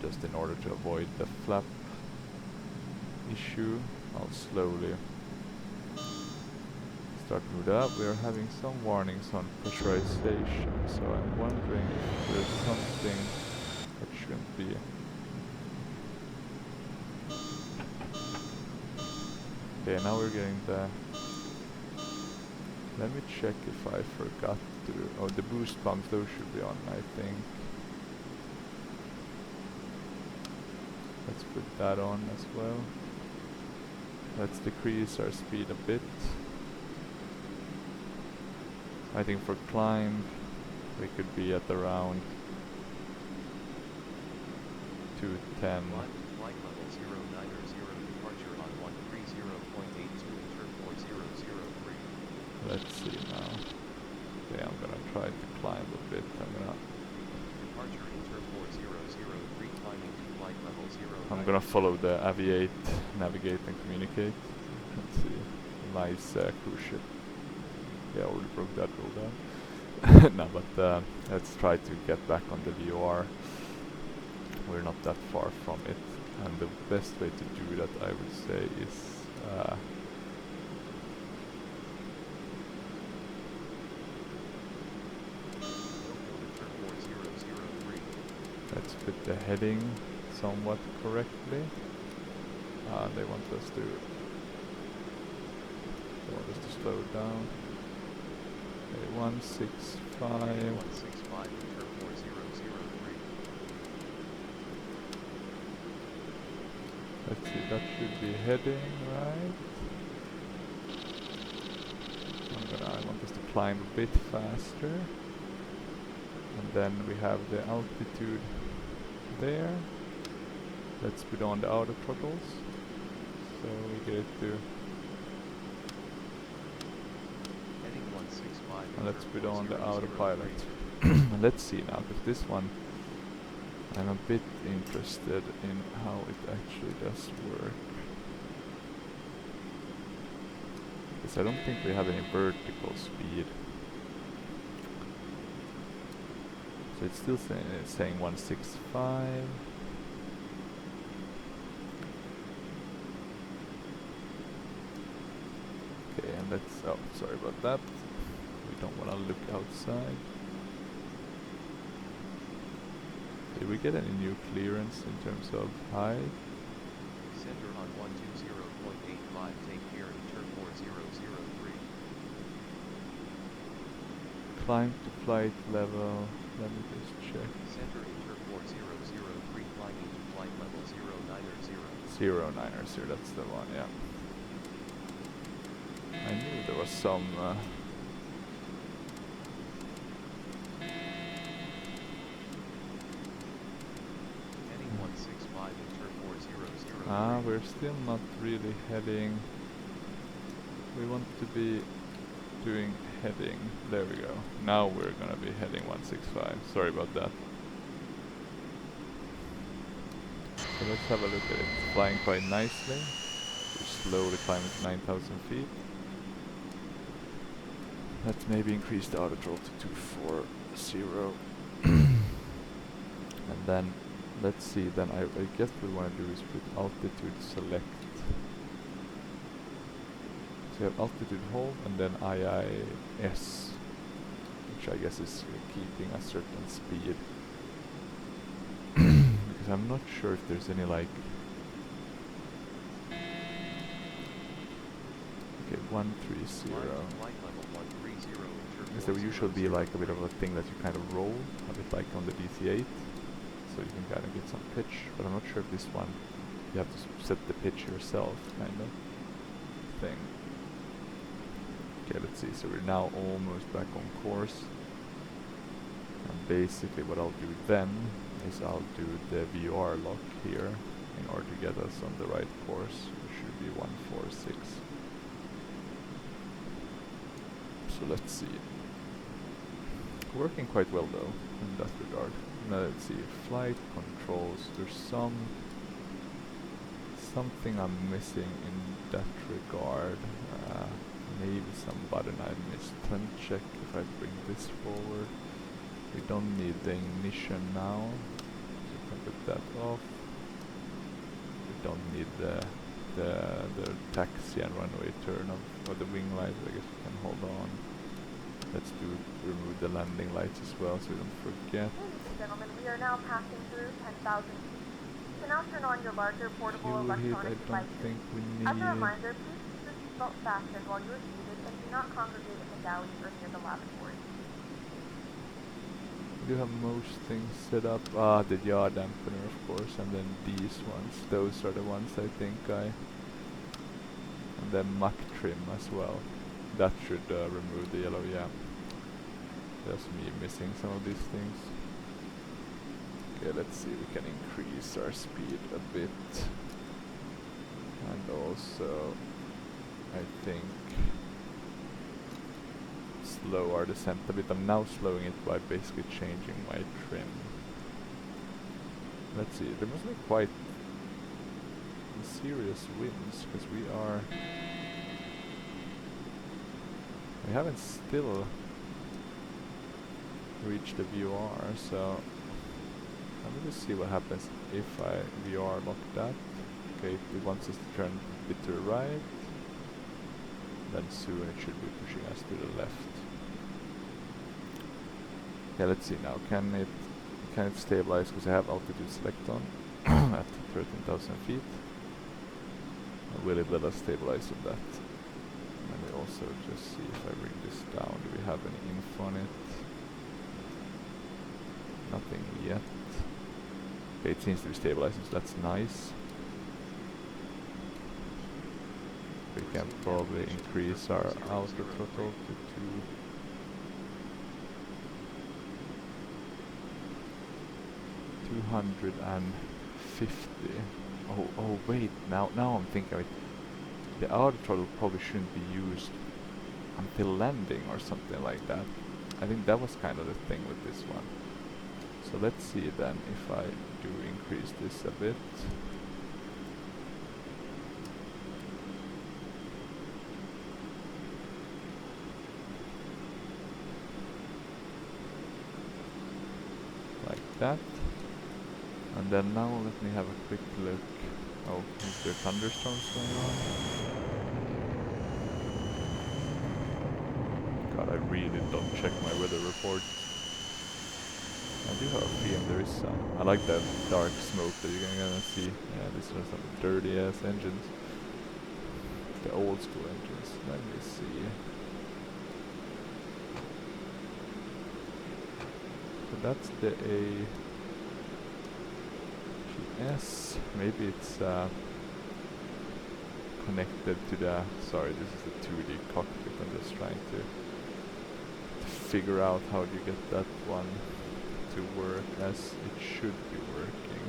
Just in order to avoid the flap issue, I'll slowly start to move up. We are having some warnings on pressurization, so I'm wondering if there's something that shouldn't be. Okay, now we're getting the... Let me check if I forgot to... Oh, the boost pumps, those should be on, I think. Let's put that on as well. Let's decrease our speed a bit. I think for climb we could be at around 210. Flight level 090, departure on 130.82 inter 4003. Let's see now. Okay, I'm gonna try to climb a bit. Departure inter 4003, climbing to flight level 090. I'm gonna follow the aviate, navigate and communicate. Let's see. Nice cruise ship. Yeah, I already broke that rule down. No, but let's try to get back on the VOR. We're not that far from it, and the best way to do that, I would say, is let's put the heading somewhat correctly. They want us to slow it down. Okay, 165. 165 enter 4003. Let's see, that should be heading, right? I want us to climb a bit faster. And then we have the altitude there. Let's put on the auto throttles. So we get it to... Heading 165 And let's put on the 4003. autopilot. And let's see now, because this one I'm a bit interested in how it actually does work. Because I don't think we have any vertical speed. So it's still saying 165. Okay, and let's... oh, sorry about that. We don't want to look outside. Did we get any new clearance in terms of height? Center on 120.85, take care, enter 4003. Climb to flight level. Let me just check. Center enter 4003, climbing to flight level 090. 090, that's the one, yeah. I knew there was some... Heading 165 enter 4003. we're still not really heading. We want to be doing heading. There we go. Now we're gonna be heading 165. Sorry about that. So let's have a look at it. It's flying quite nicely. We're slowly climbing to 9,000 feet. Let's maybe increase the auto throttle to 240. And then let's see, then I guess what we want to do is put altitude select. So you have altitude hold and then IIS, which I guess is keeping a certain speed. Because I'm not sure if there's any like... okay, 130. Flight level 130 enter Because there will usually be like a bit of a thing that you kind of roll, a bit like on the DC-8. So you can kind of get some pitch, but I'm not sure if this one you have to set the pitch yourself, kind of thing. Okay, let's see. So we're now almost back on course. And basically what I'll do then is I'll do the VR lock here in order to get us on the right course. It should be 146. So let's see. Working quite well though in that regard. Now let's see, flight controls. There's something I'm missing in that regard. Maybe some button I missed. Let me check if I bring this forward. We don't need the ignition now, so we can put that off. We don't need the taxi and runway turn of the wing lights. I guess we can hold on. Let's remove the landing lights as well, so we don't forget. Ladies and gentlemen, we are now passing through 10,000 feet. You can now turn on your larger portable Fuel heat, electronic I don't devices. think we As a need. reminder, please keep your seatbelt fastened while you are seated and do not congregate in the galley or near the lavatory. We do have most things set up. The yaw dampener, of course, and then these ones. Those are the ones I think and then muck trim as well. That should remove the yellow, yeah. Just me missing some of these things. Okay, let's see, we can increase our speed a bit. And also, I think, slow our descent a bit. I'm now slowing it by basically changing my trim. Let's see, there must be quite serious winds, because we are... We haven't still reached the VR, so let me just see what happens if I VR lock that. Okay, it wants us to turn a bit to the right. Then soon it should be pushing us to the left. Yeah, let's see now. Can it stabilize? Because I have altitude select on at 13,000 feet. Or will it let us stabilize with that? Let me also just see if I bring this down. Do we have any info on it? Nothing yet. Okay, it seems to be stabilizing, so that's nice. We can probably increase our outer throttle to 250. Oh wait, now I'm thinking of it. The outer throttle probably shouldn't be used until landing or something like that. I think that was kind of the thing with this one. So let's see then if I do increase this a bit. Like that. And then now let me have a quick look. Oh, is there thunderstorms going on? God, I really don't check my weather report. I do have a feeling there is some. I like that dark smoke that you're gonna see. Yeah, these are some dirty ass engines. The old school engines. Let me see. So that's the AGS. Maybe it's connected to the. Sorry, this is the 2D cockpit. I'm just trying to figure out how do you get that one to work as it should be working.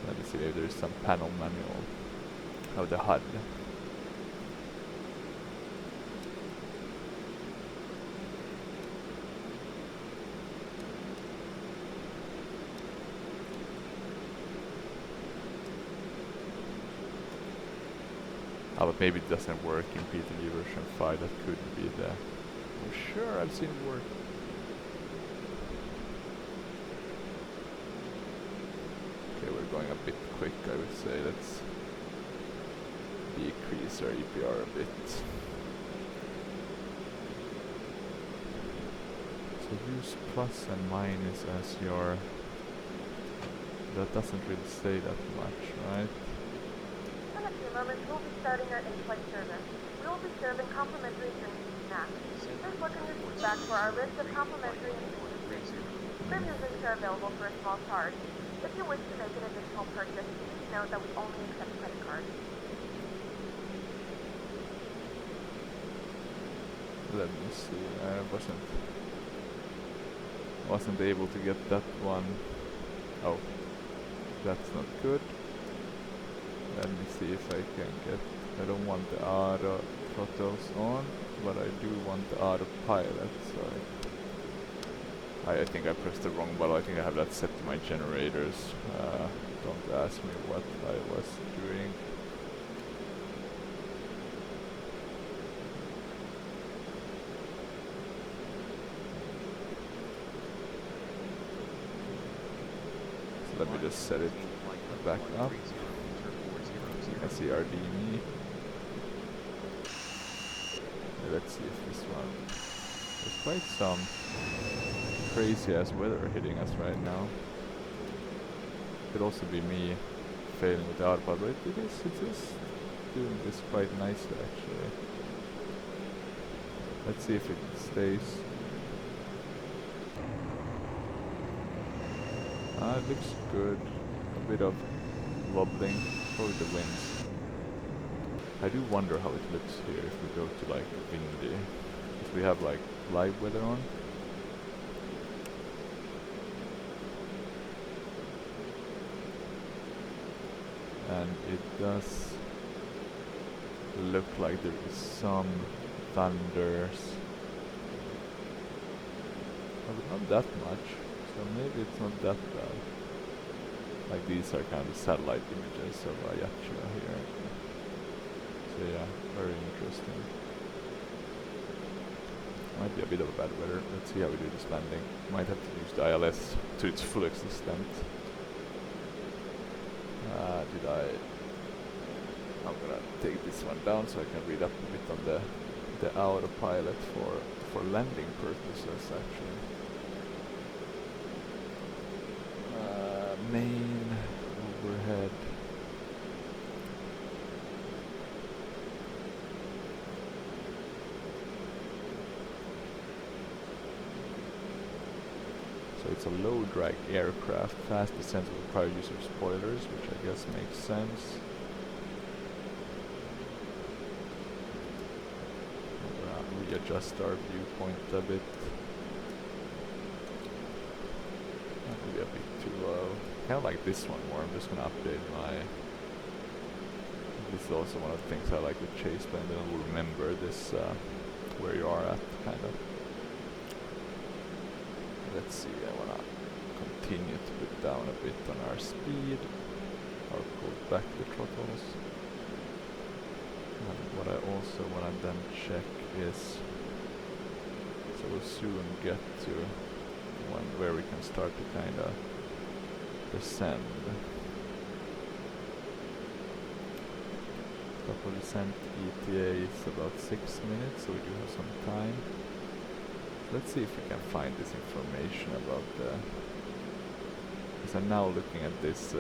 Let me see if there's some panel manual of the HUD. Oh, but maybe it doesn't work in P3D version 5. That could be the. I'm sure I've seen it work. Going a bit quick, I would say. Let's decrease our EPR a bit. So use plus and minus as your. That doesn't really say that much, right? In a few moments, we'll be starting our in-flight service. We will be serving complimentary drinks and snacks. Please look in your feedback for our list of complimentary and premium drinks. Premium drinks are available for a small charge. If you wish to make an additional purchase, please note that we only accept credit cards. Let me see. I wasn't able to get that one. Oh, that's not good. Let me see if I can get. I don't want the auto throttles on, but I do want the autopilot. So I think I pressed the wrong button. I think I have that set to my generators. Don't ask me what I was doing. So let me just set it back up. I see RDME. Let's see if this one. There's quite some crazy ass weather hitting us right now. Could also be me failing with the autopilot, but it is doing this quite nicely actually. Let's see if it stays. It looks good. A bit of wobbling, probably the winds. I do wonder how it looks here if we go to like windy. If we have like live weather on. And it does look like there is some thunders. But not that much, so maybe it's not that bad. Like these are kind of satellite images of Ayaccio here. So yeah, very interesting. Might be a bit of a bad weather. Let's see how we do this landing. Might have to use the ILS to its full extent. Did I... I'm gonna take this one down so I can read up a bit on the autopilot for landing purposes actually. Main, overhead. So it's a low drag aircraft, fast descent with prior use of spoilers, which I guess makes sense. Readjust our viewpoint a bit. That would be a bit too low. Kind of like this one more. I'm just gonna update my. This is also one of the things I like with chase plane. Then we'll remember this where you are at, kind of. Let's see. I wanna continue to put down a bit on our speed, or pull back the throttles. And what I also wanna then check is, so we'll soon get to one where we can start to kind of descend. Couple descent ETA is about 6 minutes, so we do have some time. Let's see if we can find this information about the. Because I'm now looking at this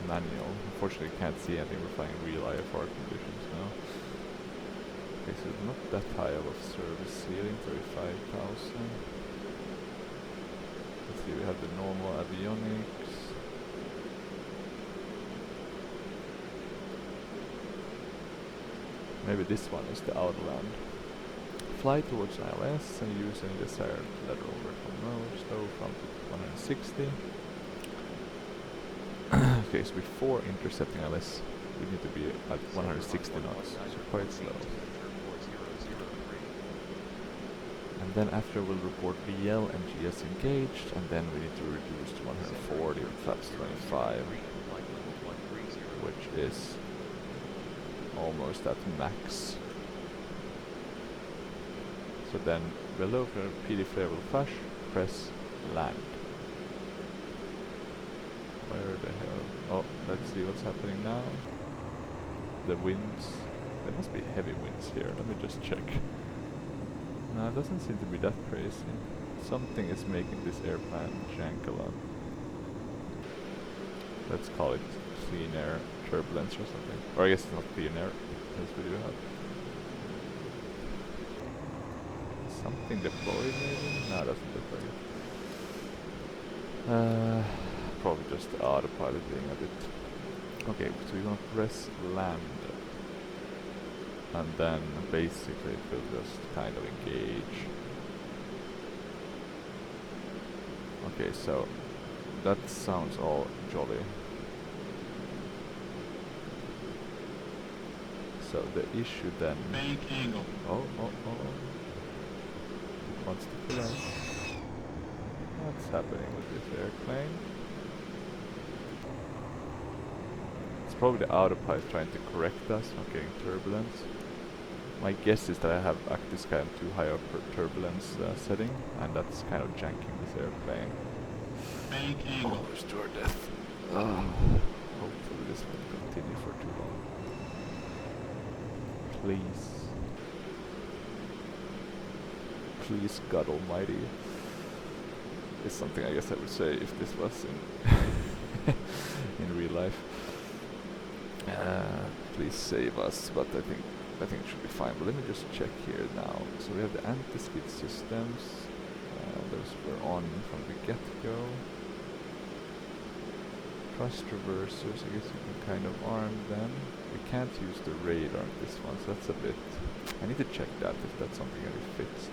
manual. Unfortunately, can't see anything. We're flying real IFR conditions now. Okay, so not that high of a service ceiling, 35,000. Let's see, we have the normal avionics. Maybe this one is the outland. Fly towards ILS and use any desired lateral vertical nose, slow from 160. Okay, so before intercepting ILS, we need to be at 160 knots, so quite slow. And then after we'll report VL and GS engaged, and then we need to reduce to 140 with flaps 25, which is almost at max. So then below for PD flare will flash, press land. Where the hell? Oh, let's see what's happening now. The winds. There must be heavy winds here. Let me just check. No, it doesn't seem to be that crazy. Something is making this airplane jank a lot. Let's call it clean air turbulence or something. Or I guess it's not clean air. Yes, we do have. Something deployed maybe? No, it doesn't look like it. Probably just the autopilot being a bit. Okay, so we're gonna press land. And then basically it will just kind of engage. Okay, so that sounds all jolly. So the issue then. Bank angle. Oh. It wants to collide. What's happening with this airplane? It's probably the autopilot trying to correct us on getting turbulence. My guess is that I have active sky on too high of turbulence setting, and that's kind of janking this airplane. Bank angle. Almost to our death. Hopefully this won't continue for too long. Please. Please, God Almighty. Is something I guess I would say if this was in in real life. Please save us, but I think it should be fine. But let me just check here now. So we have the anti-skid systems. Those were on from the get-go. Thrust reversers, I guess you can kind of arm them. We can't use the radar on this one, so that's a bit. I need to check that if that's something that is fixed.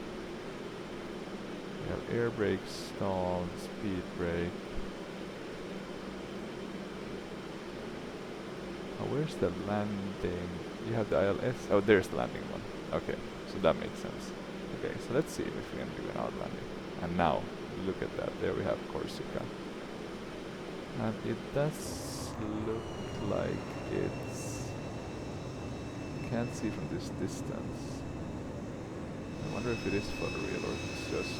We have air brake, stall, speed brake. Oh, where's the landing? You have the ILS. Oh, there's the landing one. Okay, so that makes sense. Okay, so let's see if we can do an out landing. And now, look at that. There we have Corsica. And it does look like it's. Can't see from this distance. I wonder if it is for the real or if it's just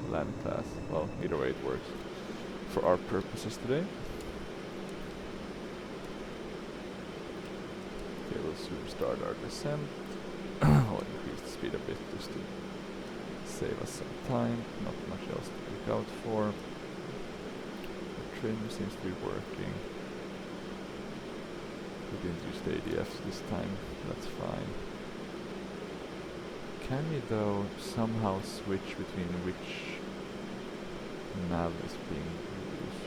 land class. Well, either way it works for our purposes today. Okay, we'll soon start our descent. I'll increase the speed a bit just to save us some time. Not much else to look out for. The trim seems to be working. We didn't use the ADFs this time, that's fine. Can we though somehow switch between which nav is being used?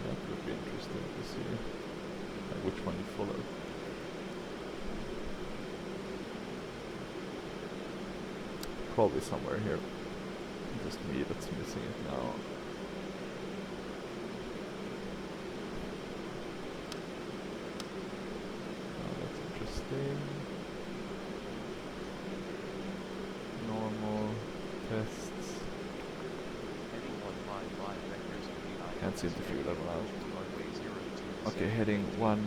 That would be interesting to see. Which one you follow. Probably somewhere here. Just me that's missing it now. That's interesting. Normal tests. Can't seem to figure that one out. Okay, heading 1-5.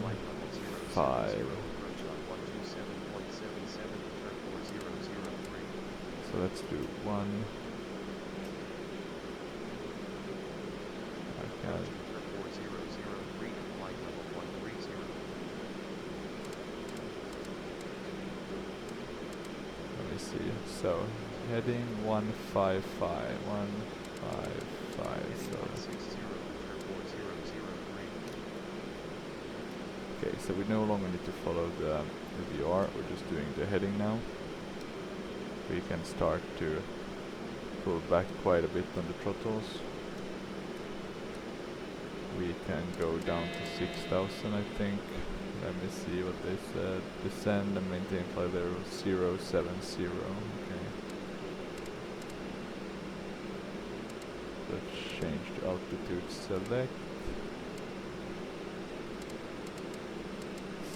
So let's do 1. I can't. Let me see. So heading 155. 155. So. Okay, so we no longer need to follow the VR. We're just doing the heading now. We can start to pull back quite a bit on the throttles. We can go down to 6,000, I think. Let me see what they said. Descend and maintain flight level 070. Okay. Let's change the altitude select.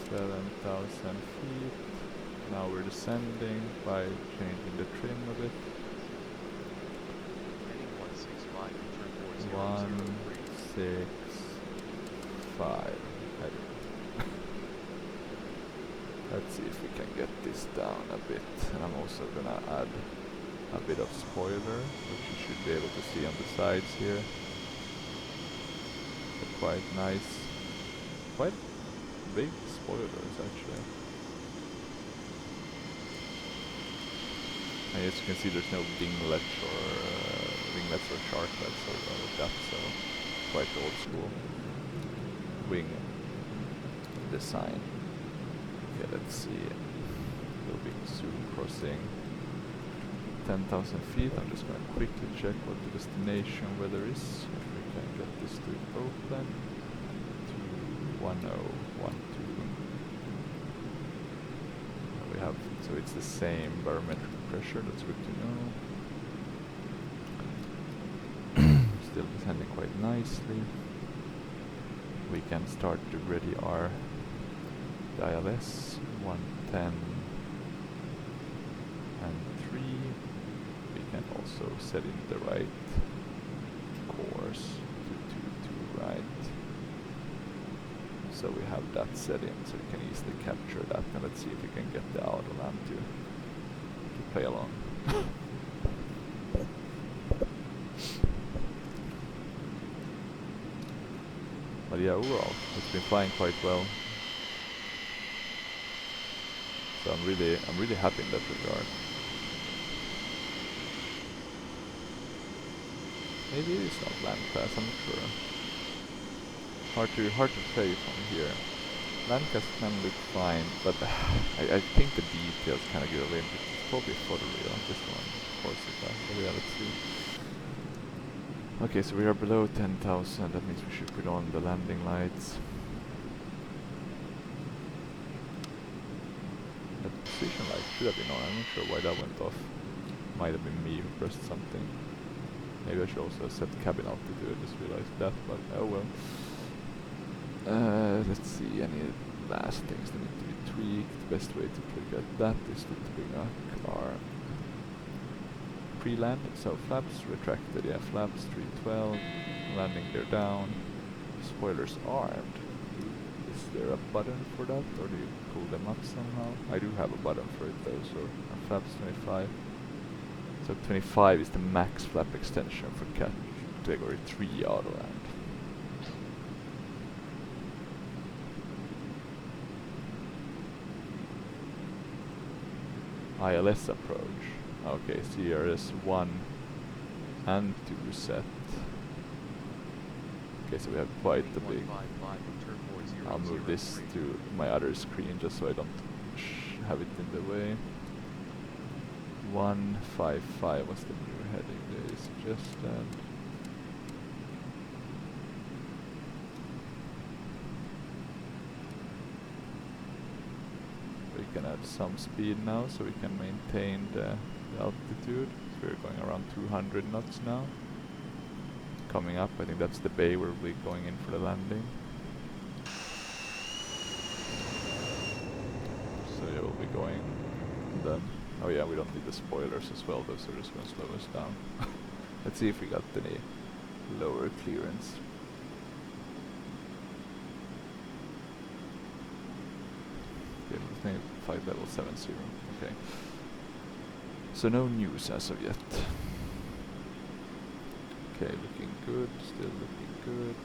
7,000 feet. Now we're descending by changing the trim a bit. 165. Let's see if we can get this down a bit. And I'm also gonna add a bit of spoiler, which you should be able to see on the sides here. They're quite nice. Quite big spoilers actually. And as you can see, there's no winglets or sharklets or that, so quite old school wing design. Okay, let's see. We'll be soon crossing 10,000 feet. I'm just going to quickly check what the destination weather is. If we can get this to open. 1012. We have, so it's the same barometric pressure, that's good to know. Still descending quite nicely. We can start to ready our ILS 110 and 3. We can also set in the right course, 222 right. So we have that set in, so we can easily capture that. And let's see if we can get the Autoland to play along. But yeah, overall, it's been flying quite well. So I'm really happy in that regard. Maybe it is not land class, I'm not sure. Hard to say from here. Landcast can look fine, but I think the details kind of get away. It's probably photoreal, this one, of course, but yeah, let's see. Okay, so we are below 10,000, that means we should put on the landing lights. The position light should have been on, I'm not sure why that went off. Might have been me who pressed something. Maybe I should also have set cabin altitude, I just realized that, but oh well. Let's see, any last things that need to be tweaked. The best way to look at that is to bring up our pre-land. So flaps retracted, yeah, flaps 312, landing gear down, spoilers armed. This Is there a button for that, or do you pull them up somehow? I do have a button for it though, so flaps 25. So 25 is the max flap extension for category 3 Autoland. ILS approach. Okay, CRS 1 and 2 set. Okay, so we have quite a big... I'll move this to my other screen just so I don't have it in the way. 155 was the new heading they suggested. We can add some speed now so we can maintain the altitude. So we're going around 200 knots now. Coming up, I think that's the bay where we'll be going in for the landing. So yeah, we'll be going, and then, oh yeah, we don't need the spoilers as well, those are just going to slow us down. Let's see if we got any lower clearance. Okay, I think 5 level 70, okay. So no news as of yet. Okay, looking good, still looking good.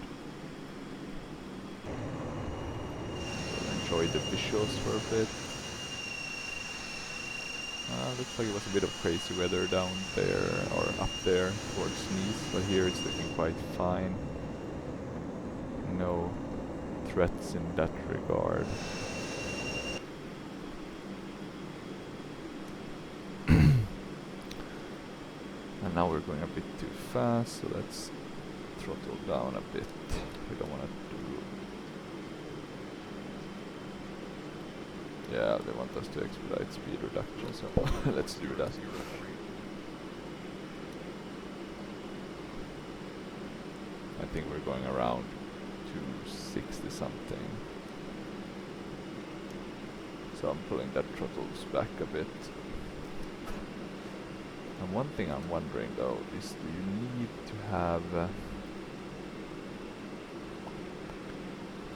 Enjoy the visuals for a bit. Looks like it was a bit of crazy weather down there, or up there towards Nice, but here it's looking quite fine. No threats in that regard. And now we're going a bit too fast, so let's throttle down a bit. We don't want to do... Yeah, they want us to expedite speed reduction, so let's do that. I think we're going around 260 something. So I'm pulling that throttles back a bit. And one thing I'm wondering though is, do you need to have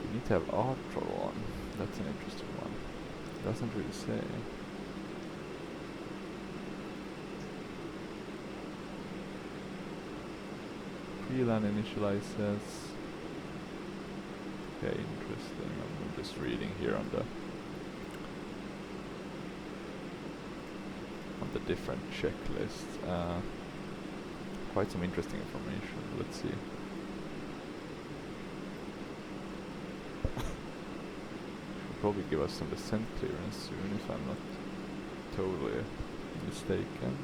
you need to have art throttle on? That's an interesting one. Doesn't really say. Pre-land initializes. Okay, interesting. I'm just reading here on the different checklists. Quite some interesting information. Let's see. Should probably give us some descent clearance soon, if I'm not totally mistaken.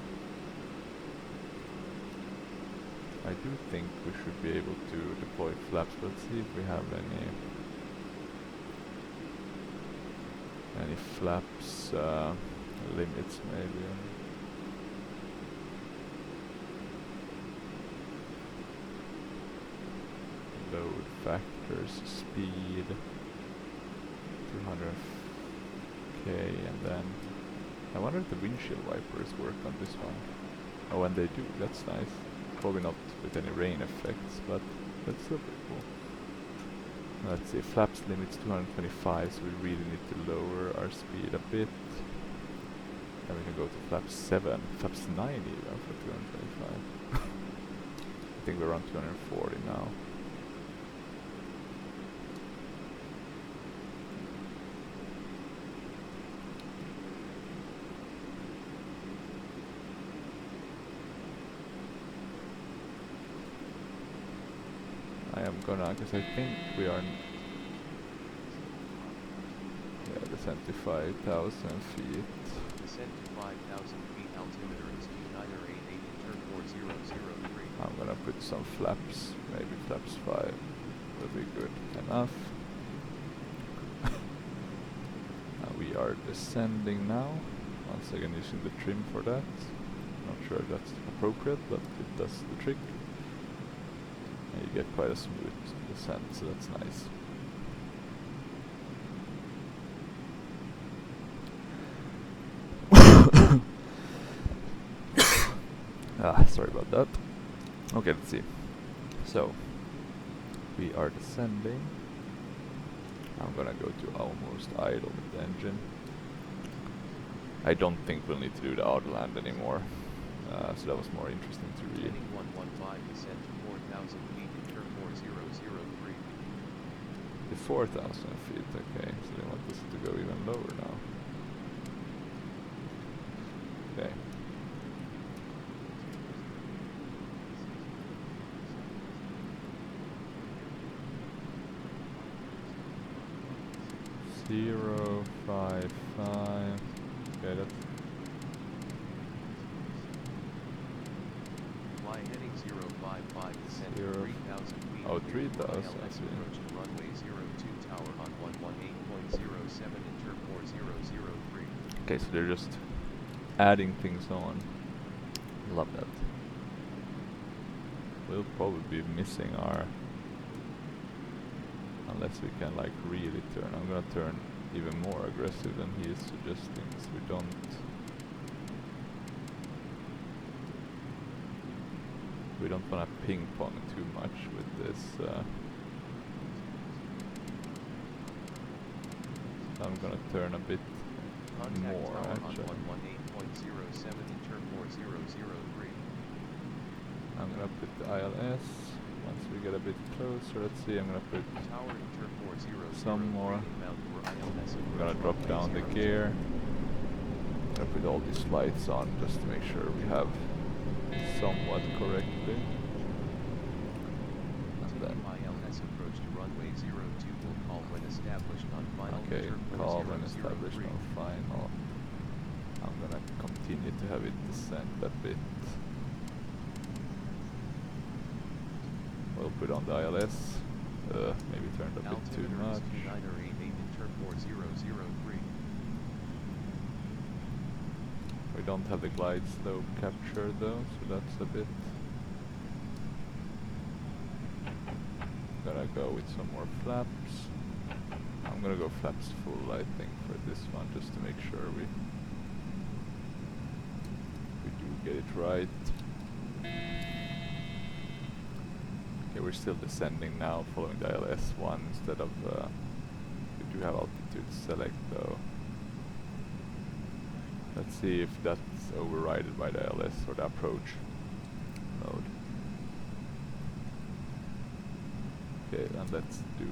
I do think we should be able to deploy flaps. Let's see if we have any flaps limits maybe. Load factors, speed 200k, and then I wonder if the windshield wipers work on this one. Oh, and they do, that's nice. Probably not with any rain effects, but that's still pretty cool. Let's see, flaps limits 225, so we really need to lower our speed a bit. Then we can go to flaps 7, flaps 9 even for 225. I think we're around 240 now. I am gonna, because I think we are, yeah, descent to 5,000 feet. Descent to 5,000 feet, altimeter is 2988, turn 4003. I'm gonna put some flaps, maybe flaps 5 will be good enough. We are descending now, once again using the trim for that. Not sure if that's appropriate, but it does the trick. And you get quite a smooth descent, so that's nice. Sorry about that. Okay, let's see. So, we are descending. I'm gonna go to almost idle with the engine. I don't think we'll need to do the auto land anymore. So that was more interesting to read. Heading 115 descent to 4,000 feet in turn 4003. To 4,000 feet, okay. So they want us to go even lower now. Okay. Zero, 5, 5. Okay, that's Fly heading 055 descent to 3,000 feet. Oh, clear for 3,000, I ILS see. approach to runway 02 tower on 118.07 in turn 4003. okay, so they're just adding things on. Love that. We'll probably be missing our, unless we can like really turn. I'm gonna turn even more aggressive than he is suggesting, so we don't. We don't wanna ping pong too much with this. I'm gonna turn a bit Contact more tower actually. on 118.07 in turn 4003. I'm gonna put the ILS. Once we get a bit closer, let's see, I'm gonna put Tower in turn 4003 some more. inbound for ILS I'm gonna approach drop runway down the 02. gear. I'm gonna put all these lights on just to make sure we have somewhat correctly. And then, ILS approach to runway 02 will call when established on final okay, turn call when established 4003. on final. I'm gonna continue to have it descend a bit. We'll put on the ILS. Maybe turned a bit too Altimeter much. is 2988 in turn 4003. We don't have the glide slope captured though, so that's a bit. Gonna go with some more flaps. I'm gonna go flaps full, I think, for this one, just to make sure we do get it right. Okay, we're still descending now, following the ILS1 instead of. We do have altitude select though. Let's see if that's overridden by the ILS or the approach mode. Okay, and let's do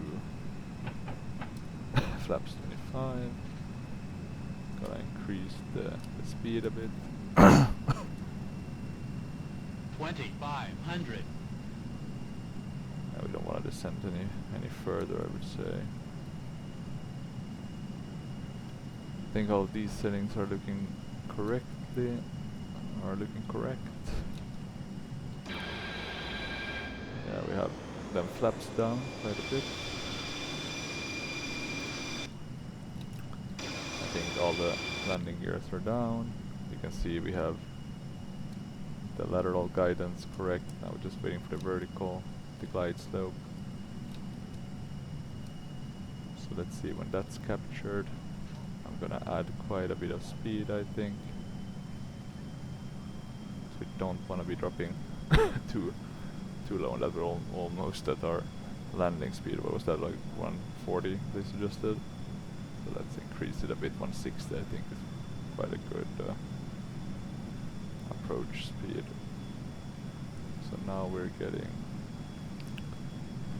flaps 25. Gonna increase the speed a bit. 2,500. We don't want to descend any further, I would say. I think all these settings are looking correct. Yeah, we have them flaps down quite a bit. I think all the landing gears are down. You can see we have the lateral guidance correct. Now we're just waiting for the vertical, the glide slope. So let's see when that's captured. I'm gonna add quite a bit of speed, I think. So we don't want to be dropping too low, and that we're almost at our landing speed. What was that, like 140 they suggested? So let's increase it a bit. 160 I think is quite a good approach speed. So now we're getting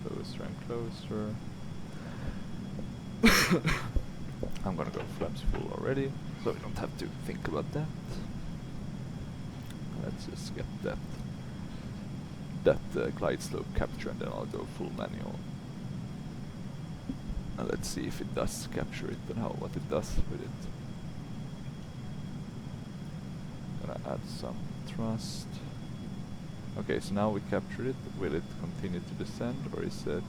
closer and closer. I'm gonna go flaps full already, so we don't have to think about that. Let's just get that glide slope capture, and then I'll go full manual. And let's see if it does capture it and what it does with it. Gonna add some thrust. Okay, so now we captured it. Will it continue to descend, or is it?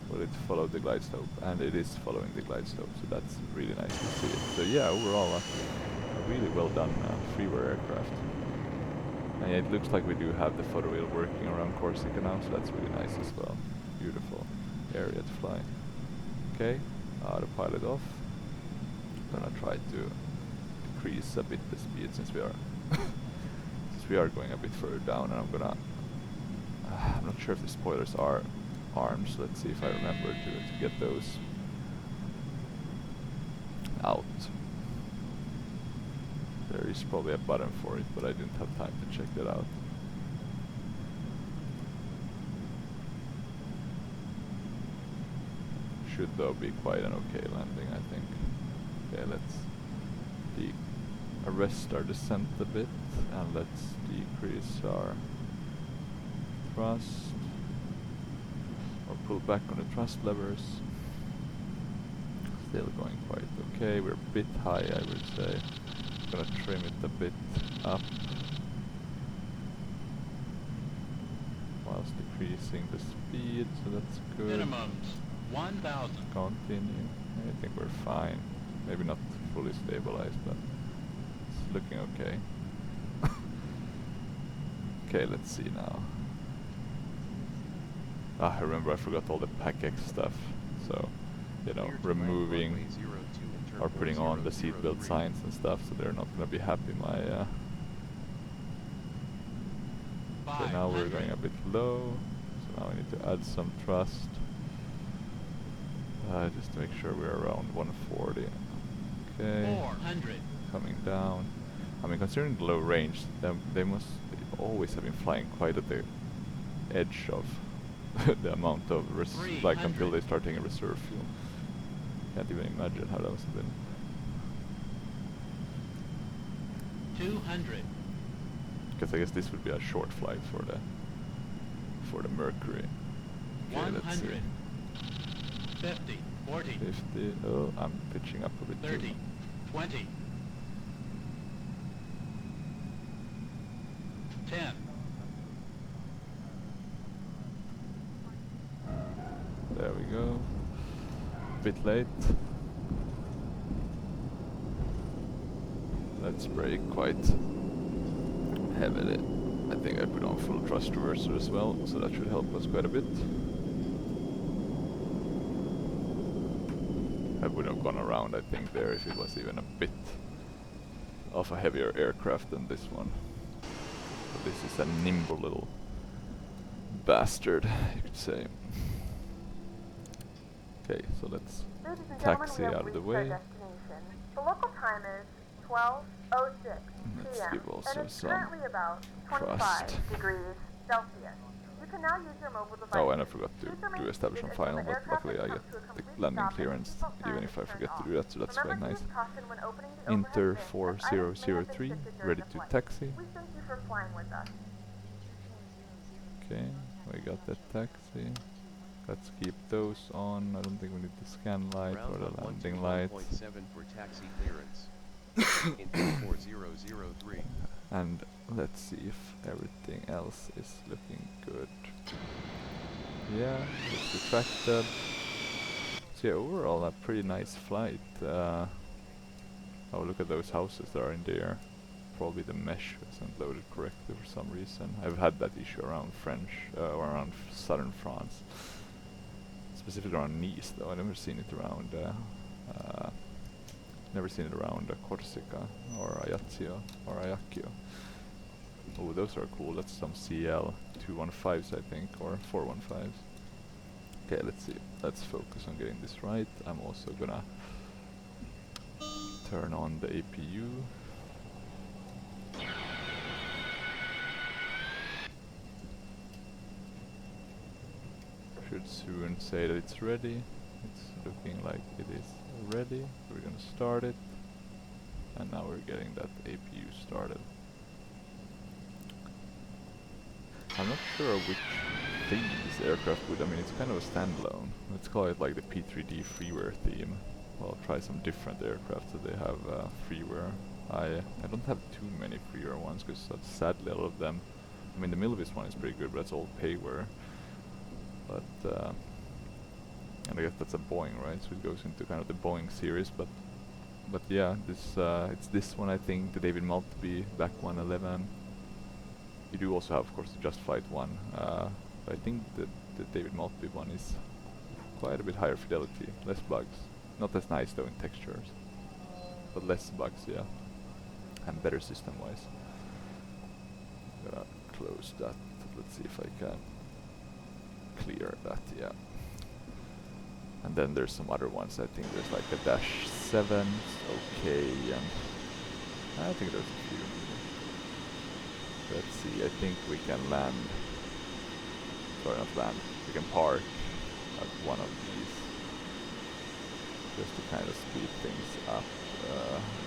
Will it follow the glide slope? And it is following the glide slope, so that's really nice to see it. So yeah, overall a really well done freeware aircraft. And yeah, it looks like we do have the photo wheel working around Corsica now, so that's really nice as well. Beautiful area to fly. Okay, autopilot off. Gonna try to decrease a bit the speed since we are going a bit further down, and I'm not sure if the spoilers are arms. Let's see if I remember to get those out. There is probably a button for it, but I didn't have time to check that out. Should though be quite an okay landing, I think. Okay, let's arrest our descent a bit, and let's decrease our thrust, or pull back on the thrust levers. Still going quite okay. We're a bit high, I would say. Gonna trim it a bit up whilst decreasing the speed, so that's good. Minimums 1,000. Continue. I think we're fine. Maybe not fully stabilized, but it's looking okay. Okay, let's see now. I remember I forgot all the PACX stuff, so you know, removing or putting on the seatbelt signs and stuff, so they're not gonna be happy. Okay, now we're going a bit low, so now we need to add some thrust, just to make sure we're around 140. Okay, 400. coming down. I mean, considering the low range, they must always have been flying quite at the edge of the amount of like until they start taking reserve fuel. Can't even imagine how that must have been. 200. Because I guess this would be a short flight for the Mercury. Okay, let's see. 100. 50. 40. 50. Oh, I'm pitching up a bit 30. too. 20. 10. There we go. Bit late. Let's brake quite heavily. I think I put on full thrust reverser as well, so that should help us quite a bit. I would have gone around, I think, there if it was even a bit of a heavier aircraft than this one. But this is a nimble little bastard, you could say. Okay, so let's Ladies and taxi gentlemen, we have out of the reached our way. destination. The local time is 12:06 Let's p.m. give also and it's some currently about 25 thrust. degrees Celsius. You can now use your mobile device. Oh, and I forgot to do establishment final, but luckily I get the landing clearance even if I forget to do that, so that's quite nice. Inter 4003, ready to taxi. We thank you for flying with us. Okay, we got that taxi. Let's keep those on. I don't think we need the scan light or the landing light. 1.7 for taxi clearance. Inter 4003. And let's see if everything else is looking good. Yeah, it's retracted. So yeah, overall a pretty nice flight. Oh, look at those houses that are in the air. Probably the mesh wasn't loaded correctly for some reason. I've had that issue around French, or around southern France. Specifically around Nice though, I've never seen it around Corsica or Ajaccio or Ajaccio. Oh, those are cool. That's some CL 215s I think, or 415s. Okay, let's see. Let's focus on getting this right. I'm also gonna turn on the APU. Should soon say that it's ready. It's looking like it is ready. We're gonna start it, and now we're getting that APU started. I'm not sure which theme this aircraft would. I mean, it's kind of a standalone. Let's call it like the P3D freeware theme. I'll try some different aircraft that they have freeware. I don't have too many freeware ones because sadly a lot of them. I mean, the Milvis one is pretty good, but that's all payware. But and I guess that's a Boeing, right? So it goes into kind of the Boeing series. But yeah, this it's this one I think, the David Maltby Back 111. You do also have, of course, the Just Flight one. But I think the David Maltby one is quite a bit higher fidelity, less bugs. Not as nice though in textures, but less bugs, yeah, and better system-wise. Gonna close that. Let's see if I can clear that, yeah. And then there's some other ones. I think there's like a dash 7, okay, and I think there's a few. Let's see, I think we can land, sorry not land, we can park at one of these, just to kind of speed things up.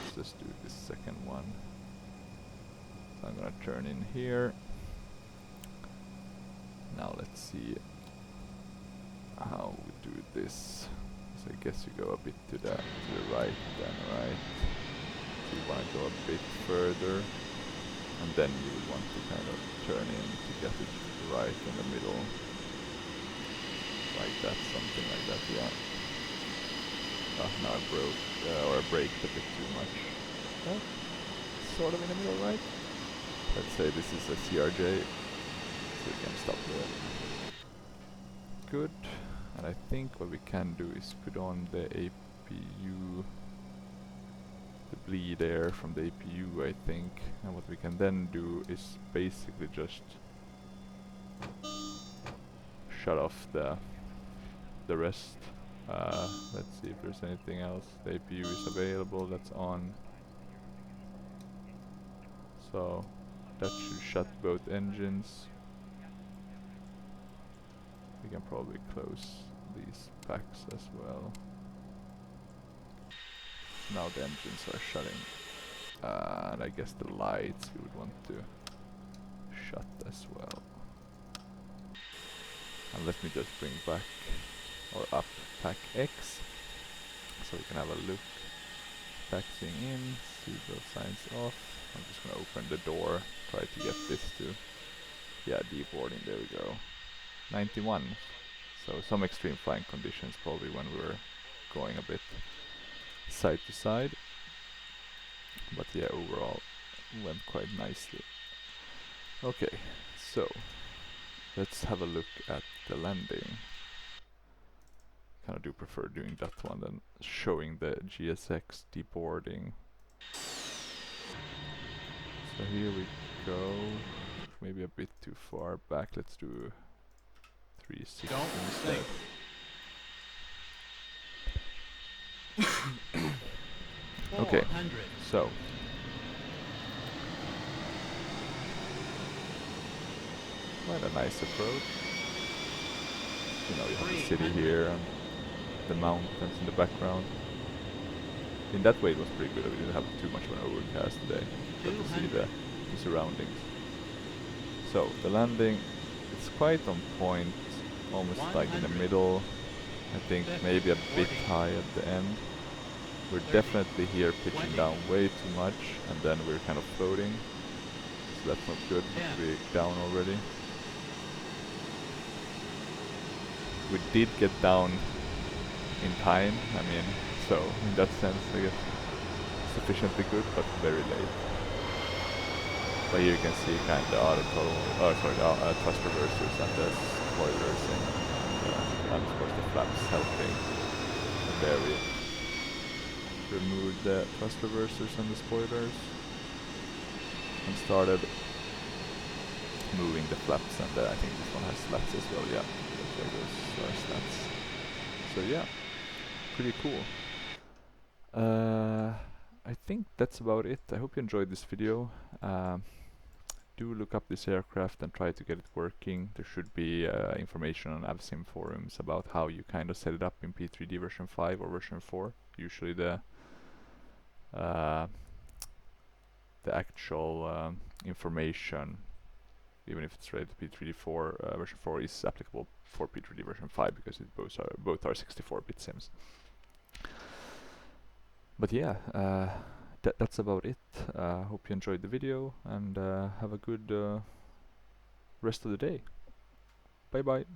Let's just do this second one. So I'm gonna turn in here. Now let's see how we do this. So I guess you go a bit to the right then, right? So you want to go a bit further, and then you would want to kind of turn in to get it to the right in the middle. Like that, something like that, yeah. Now I broke, or I braked a bit too much. Oh, sort of in the middle, right? Let's say this is a CRJ, so we can stop there. Good. And I think what we can do is put on the APU, the bleed air from the APU, I think. And what we can then do is basically just shut off the rest. Let's see if there's anything else. The APU is available, that's on. So that should shut both engines. We can probably close these packs as well. Now the engines are shutting. And I guess the lights we would want to shut as well. And let me just bring back or up pack X so we can have a look. Taxiing in, seatbelt signs off. I'm just gonna open the door, try to get this to, yeah, deboarding, there we go. 91, so some extreme flying conditions probably when we were going a bit side to side, but yeah, overall went quite nicely. Okay, so let's have a look at the landing. Kind of do prefer doing that one than showing the GSX deboarding. So here we go, maybe a bit too far back, let's do 360 instead. Okay, so quite a nice approach. You know, you have the city here and the mountains in the background. In that way it was pretty good. We didn't have too much of an overcast today, but to see the surroundings. So the landing, it's quite on point, almost like in the middle. I think maybe a bit high at the end. We're definitely here pitching down way too much, and then we're kind of floating. So that's not good. We're down already. We did get down in time, I mean, so in that sense I guess sufficiently good, but very late. But here you can see kind of the thrust reversers and the spoilers and of course the flaps helping. And there we removed the thrust reversers and the spoilers and started moving the flaps, and I think this one has slats as well, yeah. Those are slats. So yeah, pretty cool. I think that's about it. I hope you enjoyed this video. Do look up this aircraft and try to get it working. There should be information on Avsim forums about how you kind of set it up in P3D version 5 or version 4. Usually the actual information, even if it's related to P3D4 version 4, is applicable for P3D version 5 because it both are 64-bit sims. But yeah, that's about it. Hope you enjoyed the video, and have a good rest of the day. Bye bye.